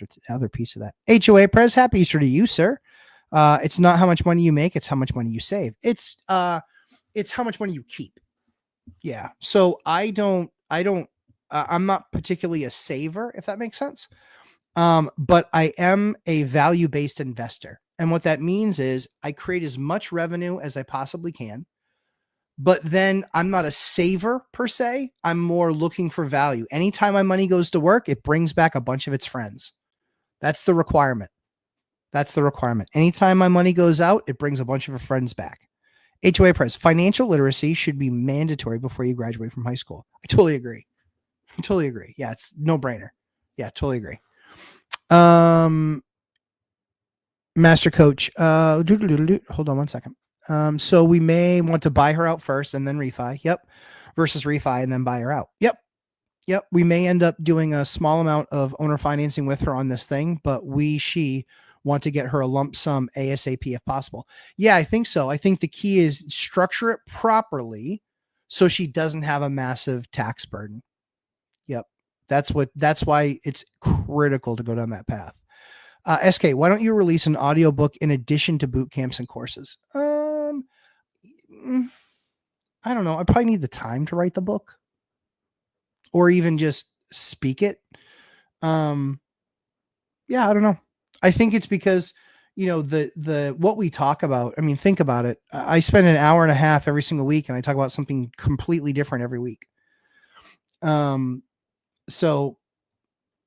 of that. HOA Prez, happy Easter to you, sir. It's not how much money you make. It's how much money you save. It's how much money you keep. Yeah. So I'm not particularly a saver, if that makes sense. But I am a value-based investor. And what that means is I create as much revenue as I possibly can, but then I'm not a saver per se. I'm more looking for value. Anytime my money goes to work, it brings back a bunch of its friends. That's the requirement. Anytime my money goes out, it brings a bunch of friends back. HOA Press, financial literacy should be mandatory before you graduate from high school. I totally agree. Yeah, it's no brainer. Yeah, totally agree. Master Coach, hold on one second. So we may want to buy her out first and then refi. Yep. Versus refi and then buy her out. Yep. We may end up doing a small amount of owner financing with her on this thing, but she want to get her a lump sum ASAP if possible. Yeah, I think so. I think the key is structure it properly so she doesn't have a massive tax burden. Yep. That's why it's critical to go down that path. SK, why don't you release an audiobook in addition to boot camps and courses? I don't know. I probably need the time to write the book or even just speak it. Yeah, I don't know. I think it's because, what we talk about, I mean, think about it. I spend an hour and a half every single week and I talk about something completely different every week. So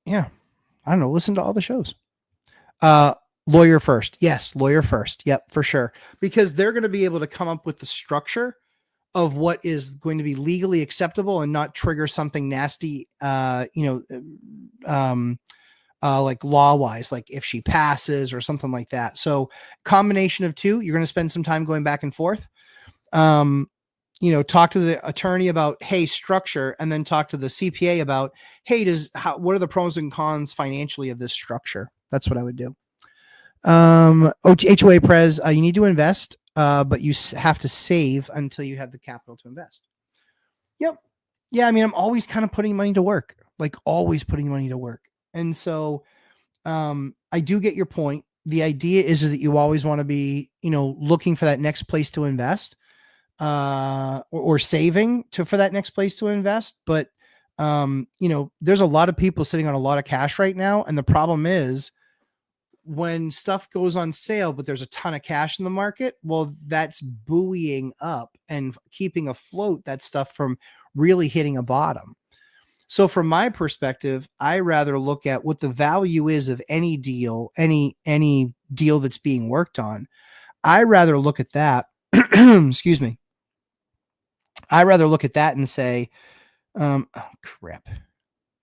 yeah, I don't know. Listen to all the shows. Lawyer first. Yes. Lawyer first. Yep, for sure. Because they're going to be able to come up with the structure of what is going to be legally acceptable and not trigger something nasty, like law wise, like if she passes or something like that. So combination of two, you're going to spend some time going back and forth. talk to the attorney about, hey, structure, and then talk to the CPA about, hey, what are the pros and cons financially of this structure? That's what I would do. HOA Prez, you need to invest, but you have to save until you have the capital to invest. Yep. Yeah. I mean, I'm always kind of putting money to work, like always putting money to work. And so, I do get your point. The idea is that you always want to be, looking for that next place to invest, or saving for that next place to invest. But, there's a lot of people sitting on a lot of cash right now. And the problem is, when stuff goes on sale, but there's a ton of cash in the market, well, that's buoying up and keeping afloat that stuff from really hitting a bottom. So from my perspective, I rather look at what the value is of any deal, any deal that's being worked on. I rather look at that. Excuse me. I rather look at that and say, oh crap.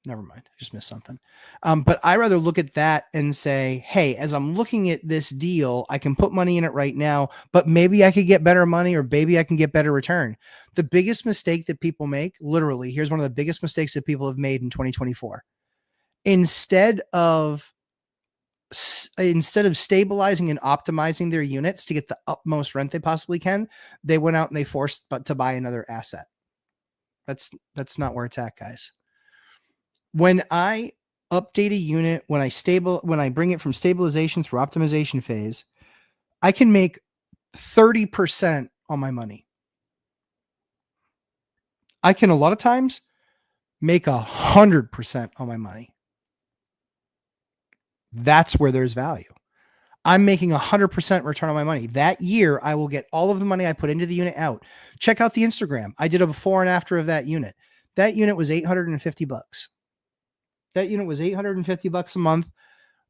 Never mind. I just missed something. But I rather look at that and say, hey, as I'm looking at this deal, I can put money in it right now, but maybe I could get better money, or maybe I can get better return. The biggest mistake that people make, literally, here's one of the biggest mistakes that people have made in 2024. Instead of stabilizing and optimizing their units to get the utmost rent they possibly can, they went out and they forced to buy another asset. That's not where it's at, guys. When I update a unit, when I bring it from stabilization through optimization phase, I can make 30% on my money. I can a lot of times make 100% on my money. That's where there's value. I'm making 100% return on my money. That year, I will get all of the money I put into the unit out. Check out the Instagram. I did a before and after of that unit. That unit was $850. That unit was $850 a month.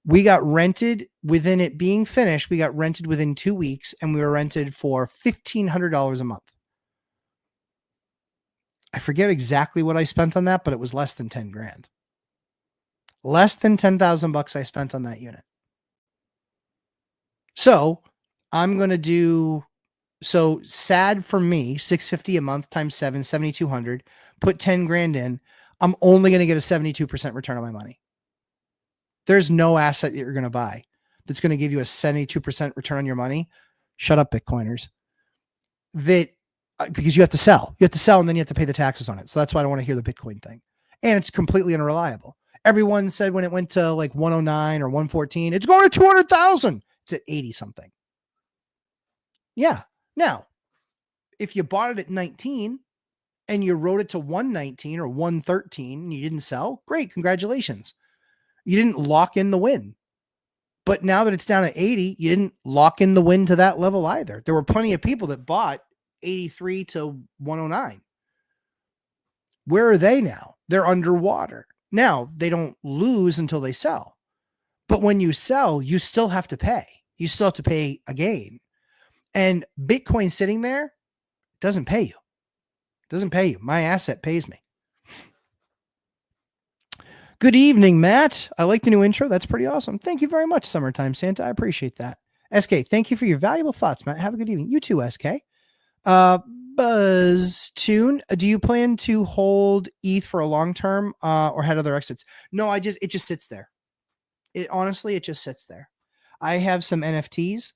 We got rented within it being finished. We got rented within 2 weeks, and we were rented for $1,500 a month. I forget exactly what I spent on that, but it was less than 10 grand. Less than $10,000 I spent on that unit. So I'm going to do, so sad for me, $650 a month times 7, 7,200, put 10 grand in. I'm only going to get a 72% return on my money. There's no asset that you're going to buy that's going to give you a 72% return on your money. Shut up, Bitcoiners. Because you have to sell. You have to sell, and then you have to pay the taxes on it. So that's why I don't want to hear the Bitcoin thing. And it's completely unreliable. Everyone said when it went to like 109 or 114, it's going to 200,000. It's at 80 something. Yeah. Now, if you bought it at 19 and you wrote it to 119 or 113 and you didn't sell, great. Congratulations. You didn't lock in the win. But now that it's down at 80, you didn't lock in the win to that level either. There were plenty of people that bought 83 to 109. Where are they now? They're underwater. Now, they don't lose until they sell. But when you sell, you still have to pay. You still have to pay a gain. And Bitcoin sitting there doesn't pay you. Doesn't pay you. My asset pays me. Good evening, Matt. I like the new intro. That's pretty awesome. Thank you very much, Summertime Santa. I appreciate that. SK, thank you for your valuable thoughts, Matt. Have a good evening. You too, SK. Buzz Tune, do you plan to hold ETH for a long term or had other exits? No, it just sits there. It just sits there. I have some NFTs.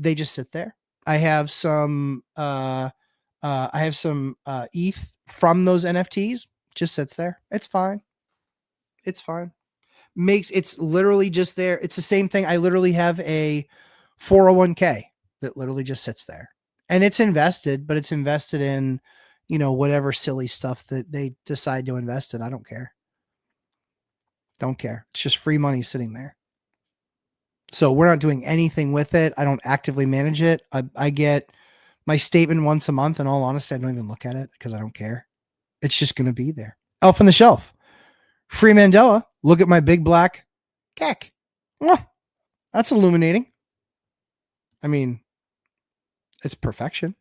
They just sit there. I have some ETH from those NFTs. Just sits there. It's fine. It's fine. It's literally just there. It's the same thing. I literally have a 401k that literally just sits there. And it's invested, but it's invested in, whatever silly stuff that they decide to invest in. I don't care. Don't care. It's just free money sitting there. So we're not doing anything with it. I don't actively manage it. I get my statement once a month. In all honesty, I don't even look at it because I don't care. It's just going to be there. Elf on the shelf. Free Mandela. Look at my big black cack. That's illuminating. I mean, it's perfection.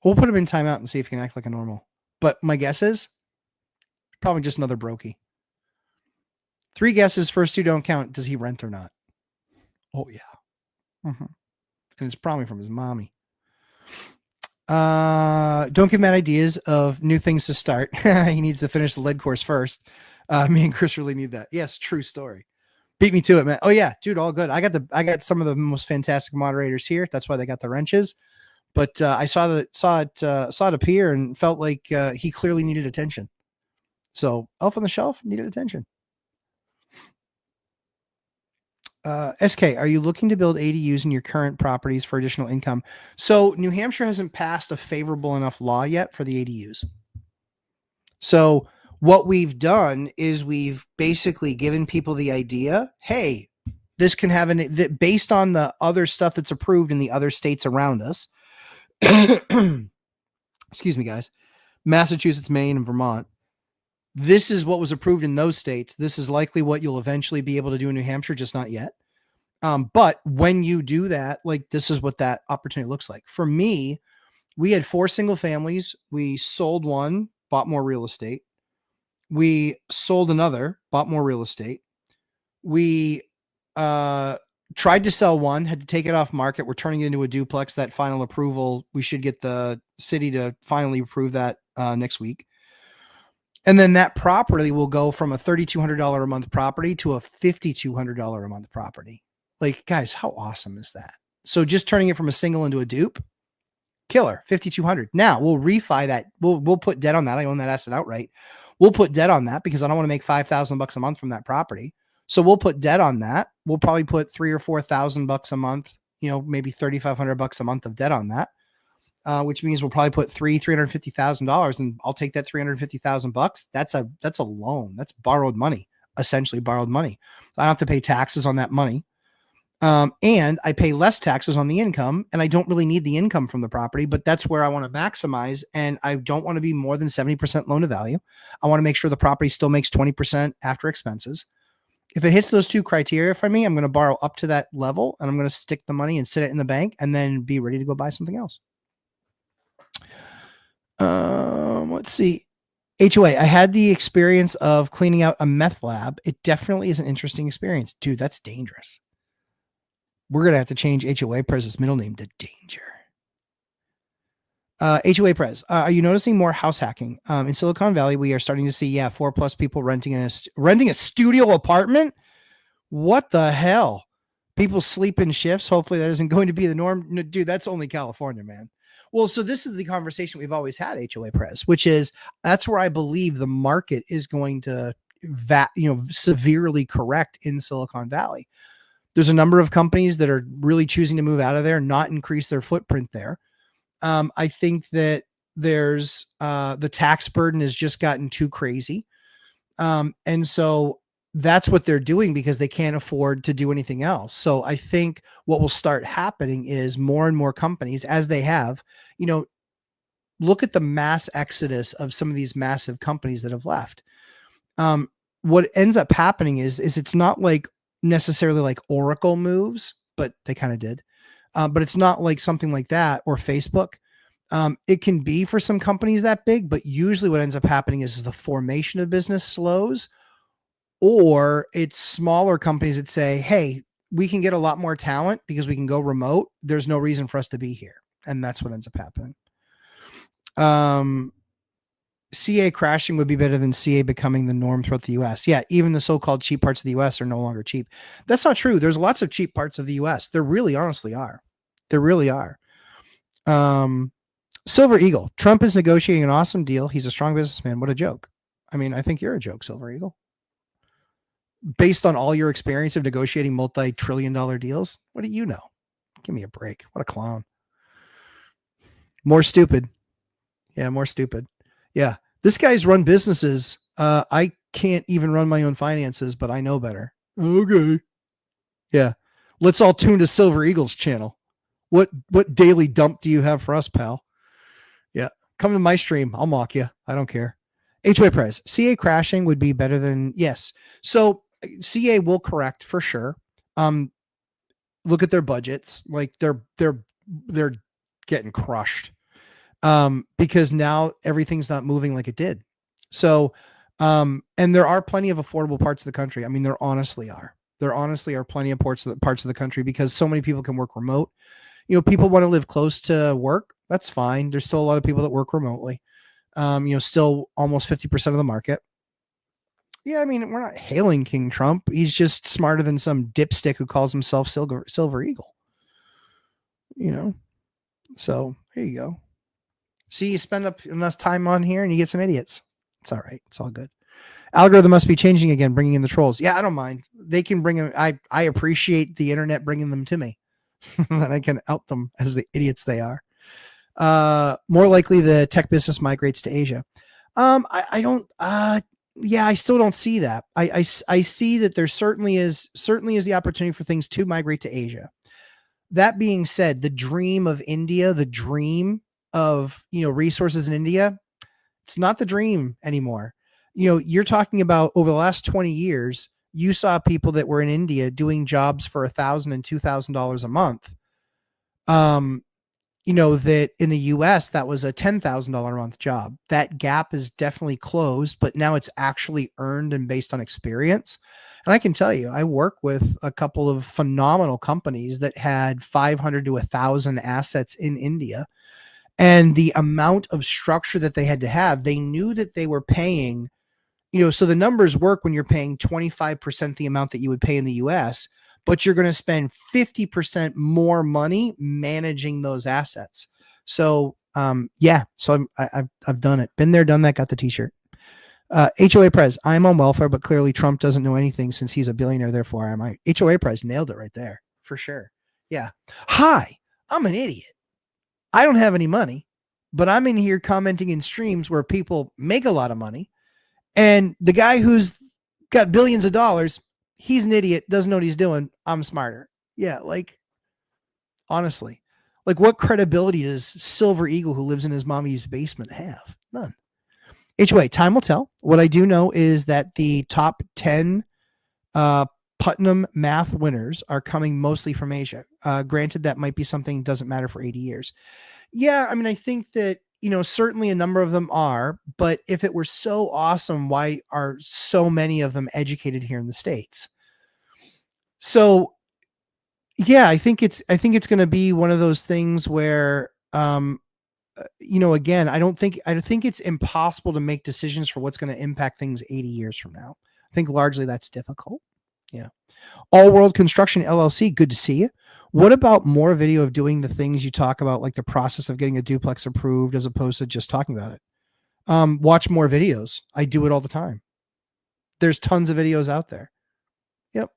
We'll put him in timeout and see if he can act like a normal. But my guess is probably just another brokey. 3 guesses. First 2 don't count. Does he rent or not? Oh, yeah. And it's probably from his mommy. Don't give Matt ideas of new things to start. He needs to finish the lead course first. Me and Chris really need that. Yes, true story. Beat me to it, man. Oh yeah, dude, all good. I got some of the most fantastic moderators here. That's why they got the wrenches. But I saw it appear and felt like he clearly needed attention. So Elf on the Shelf needed attention. SK, are you looking to build ADUs in your current properties for additional income? So New Hampshire hasn't passed a favorable enough law yet for the ADUs. So what we've done is we've basically given people the idea, hey, this can have based on the other stuff that's approved in the other states around us. Excuse me, guys. Massachusetts, Maine, and Vermont. This is what was approved in those states. This is likely what you'll eventually be able to do in New Hampshire, just not yet. But when you do that, like this is what that opportunity looks like. For me, we had 4 single families. We sold one, bought more real estate. We sold another, bought more real estate. We tried to sell one, had to take it off market. We're turning it into a duplex. That final approval, we should get the city to finally approve that next week. And then that property will go from a $3,200 a month property to a $5,200 a month property. Like, guys, how awesome is that? So just turning it from a single into a dupe, killer, $5,200. Now we'll refi that. We'll put debt on that. I own that asset outright. We'll put debt on that because I don't want to make $5,000 a month from that property. So we'll put debt on that. We'll probably put $3,000 or $4,000 a month, maybe $3,500 a month of debt on that, which means we'll probably put $350,000, and I'll take that $350,000. That's a loan. That's borrowed money, essentially borrowed money. I don't have to pay taxes on that money. And I pay less taxes on the income, and I don't really need the income from the property, but that's where I want to maximize. And I don't want to be more than 70% loan to value. I want to make sure the property still makes 20% after expenses. If it hits those 2 criteria for me, I'm going to borrow up to that level, and I'm going to stick the money and sit it in the bank and then be ready to go buy something else. Let's see. HOA, I had the experience of cleaning out a meth lab. It definitely is an interesting experience. Dude, that's dangerous. We're going to have to change HOA Prez's middle name to Danger. HOA Prez, are you noticing more house hacking? In Silicon Valley, we are starting to see, 4+ people renting a studio apartment. What the hell? People sleep in shifts. Hopefully that isn't going to be the norm. No, dude, that's only California, man. Well, so this is the conversation we've always had, HOA Prez, which is that's where I believe the market is going to severely correct in Silicon Valley. There's a number of companies that are really choosing to move out of there, not increase their footprint there. I think that there's the tax burden has just gotten too crazy. And so that's what they're doing because they can't afford to do anything else. So I think what will start happening is more and more companies, as they have, look at the mass exodus of some of these massive companies that have left. What ends up happening is it's not like necessarily like Oracle moves, but they kind of did. But it's not like something like that or Facebook. It can be for some companies that big, but usually what ends up happening is the formation of business slows, or it's smaller companies that say, hey, we can get a lot more talent because we can go remote. There's no reason for us to be here. And that's what ends up happening. CA crashing would be better than CA becoming the norm throughout the US. Yeah, even the so-called cheap parts of the US are no longer cheap. That's not true. There's lots of cheap parts of the US. There really honestly are. There really are. Silver Eagle. Trump is negotiating an awesome deal. He's a strong businessman. What a joke. I mean, I think you're a joke, Silver Eagle. Based on all your experience of negotiating multi-trillion-dollar deals, what do you know? Give me a break. What a clown. More stupid. Yeah, more stupid. Yeah. This guy's run businesses. I can't even run my own finances, but I know better. Okay. Yeah. Let's all tune to Silver Eagle's channel. What daily dump do you have for us, pal? Yeah. Come to my stream. I'll mock you. I don't care. HOA price. CA crashing would be better than, yes. So CA will correct for sure. Look at their budgets. Like they're getting crushed. Because now everything's not moving like it did. So, and there are plenty of affordable parts of the country. I mean, there honestly are. There honestly are plenty of parts of the country because so many people can work remote. People want to live close to work. That's fine. There's still a lot of people that work remotely. Still almost 50% of the market. Yeah, I mean, we're not hailing King Trump. He's just smarter than some dipstick who calls himself Silver Eagle. So there you go. See, you spend up enough time on here and you get some idiots. It's all right. It's all good. Algorithm must be changing again, bringing in the trolls. Yeah, I don't mind. They can bring them. I appreciate the internet bringing them to me. Then I can out them as the idiots they are. More likely the tech business migrates to Asia. I don't. Yeah, I still don't see that. I see that there certainly is the opportunity for things to migrate to Asia. That being said, the dream of India, the dream of resources in India, it's not the dream anymore. You're talking about over the last 20 years, you saw people that were in India doing jobs for $1,000 and $2,000 a month. That in the US, that was a $10,000 a month job. That gap is definitely closed, but now it's actually earned and based on experience. And I can tell you, I work with a couple of phenomenal companies that had 500 to 1,000 assets in India. And the amount of structure that they had to have, they knew that they were paying, so the numbers work when you're paying 25% the amount that you would pay in the US, but you're going to spend 50% more money managing those assets. So, so I've done it. Been there, done that, got the t-shirt. HOA Prez, I'm on welfare, but clearly Trump doesn't know anything since he's a billionaire. Therefore, I'm HOA Prez nailed it right there for sure. Yeah. Hi, I'm an idiot. I don't have any money, but I'm in here commenting in streams where people make a lot of money. And the guy who's got billions of dollars, he's an idiot, doesn't know what he's doing. I'm smarter. Yeah, honestly, what credibility does Silver Eagle, who lives in his mommy's basement, have? None. HOA, time will tell. What I do know is that the top 10 Putnam math winners are coming mostly from Asia. Granted, that might be something doesn't matter for 80 years. Yeah, I mean, I think that, certainly a number of them are, but if it were so awesome, why are so many of them educated here in the States? So, yeah, I think it's going to be one of those things where, again, I think it's impossible to make decisions for what's going to impact things 80 years from now. I think largely that's difficult. Yeah. All World Construction LLC, good to see you. What about more video of doing the things you talk about, like the process of getting a duplex approved as opposed to just talking about it? Watch more videos. I do it all the time. There's tons of videos out there. Yep.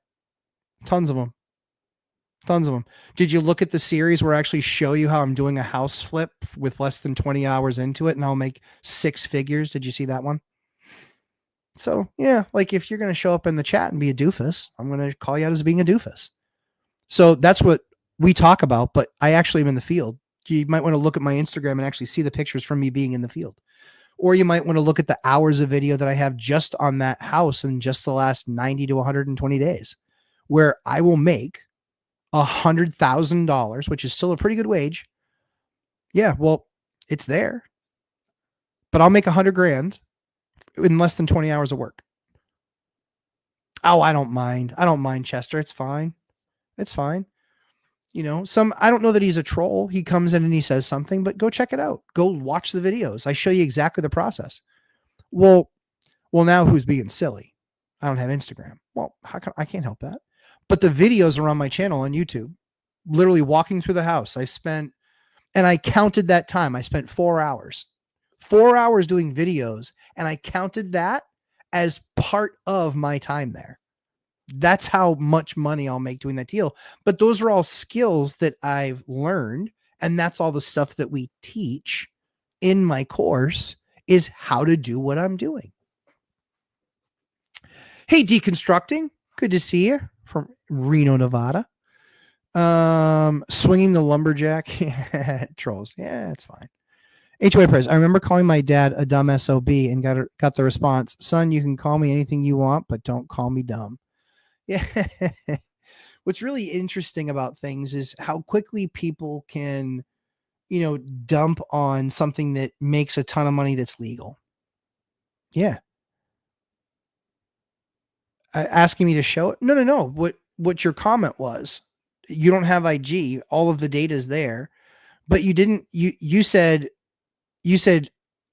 Tons of them. Did you look at the series where I actually show you how I'm doing a house flip with less than 20 hours into it and I'll make 6 figures? Did you see that one? So yeah, if you're going to show up in the chat and be a doofus, I'm going to call you out as being a doofus. So that's what we talk about, but I actually am in the field. You might want to look at my Instagram and actually see the pictures from me being in the field. Or you might want to look at the hours of video that I have just on that house in just the last 90 to 120 days, where I will make $100,000, which is still a pretty good wage. Yeah, well, it's there, but I'll make $100,000 in less than 20 hours of work. Oh, I don't mind. Chester. It's fine. I don't know that he's a troll. He comes in and he says something, but go check it out. Go watch the videos. I show you exactly the process. Well, now who's being silly? I don't have Instagram. Well, I can't help that. But the videos are on my channel on YouTube. Literally walking through the house. And I counted that time. I spent 4 hours. 4 hours doing videos, and I counted that as part of my time there. That's how much money I'll make doing that deal. But those are all skills that I've learned. And that's all the stuff that we teach in my course is how to do what I'm doing. Hey, Deconstructing. Good to see you from Reno, Nevada. Swinging the lumberjack. Trolls. Yeah, it's fine. HOA Press. I remember calling my dad a dumb SOB and got the response, son, you can call me anything you want, but don't call me dumb. Yeah. What's really interesting about things is how quickly people can, dump on something that makes a ton of money that's legal. Yeah. Asking me to show it. No. What your comment was, You don't have IG. All of the data is there, but you said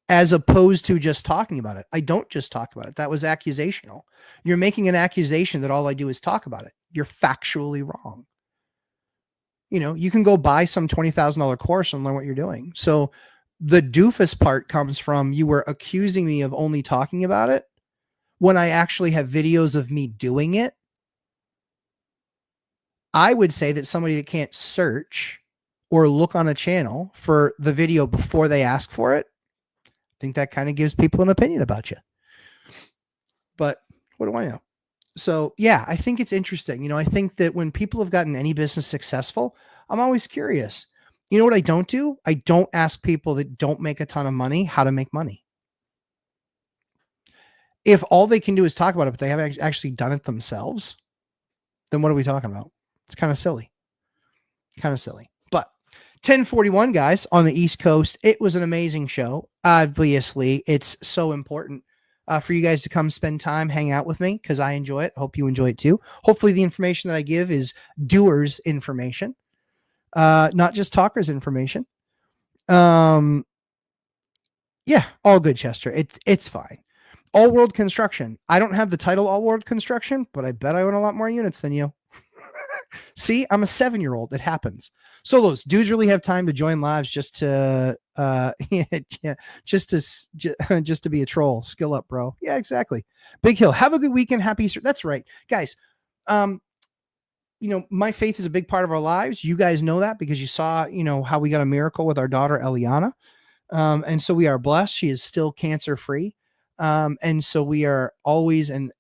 as opposed to just talking about it. I don't just talk about it. That was accusational. You're making an accusation that all I do is talk about it. You're factually wrong. You can go buy some $20,000 course and learn what you're doing. So the doofus part comes from you were accusing me of only talking about it when I actually have videos of me doing it. I would say that somebody that can't search or look on a channel for the video before they ask for it, I think that kind of gives people an opinion about you. But what do I know? So yeah, I think it's interesting. I think that when people have gotten any business successful, I'm always curious. You know what I don't do? I don't ask people that don't make a ton of money how to make money. If all they can do is talk about it, but they haven't actually done it themselves, then what are we talking about? It's kind of silly. But 1041, guys, on the East Coast, it was an amazing show. Obviously, it's so important for you guys to come spend time, hang out with me, because I enjoy it. Hope you enjoy it too. Hopefully the information that I give is doers information, not just talkers information. Yeah, all good, Chester. It's fine. All World Construction. I don't have the title All World Construction, but I bet I own a lot more units than you. See, I'm a 7-year-old. It happens. So those dudes really have time to join lives just to just to be a troll. Skill up, bro. Yeah, exactly. Big Hill. Have a good weekend. Happy Easter. That's right, guys. My faith is a big part of our lives. You guys know that because you saw, how we got a miracle with our daughter Eliana. And so we are blessed. She is still cancer free. And so we are always and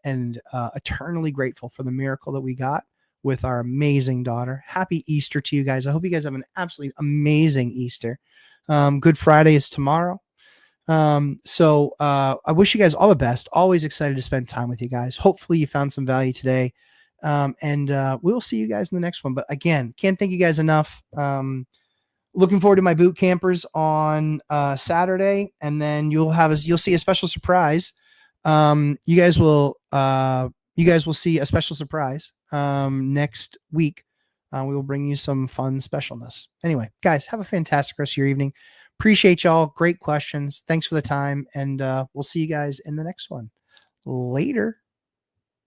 eternally grateful for the miracle that we got with our amazing daughter. Happy Easter to you guys. I hope you guys have an absolutely amazing Easter. Good Friday is tomorrow. So I wish you guys all the best. Always excited to spend time with you guys. Hopefully you found some value today. And we'll see you guys in the next one. But again, can't thank you guys enough. Looking forward to my boot campers on Saturday, and then you'll see a special surprise. You guys will see a special surprise next week. We will bring you some fun specialness. Anyway, guys, have a fantastic rest of your evening. Appreciate y'all. Great questions. Thanks for the time, and we'll see you guys in the next one. Later.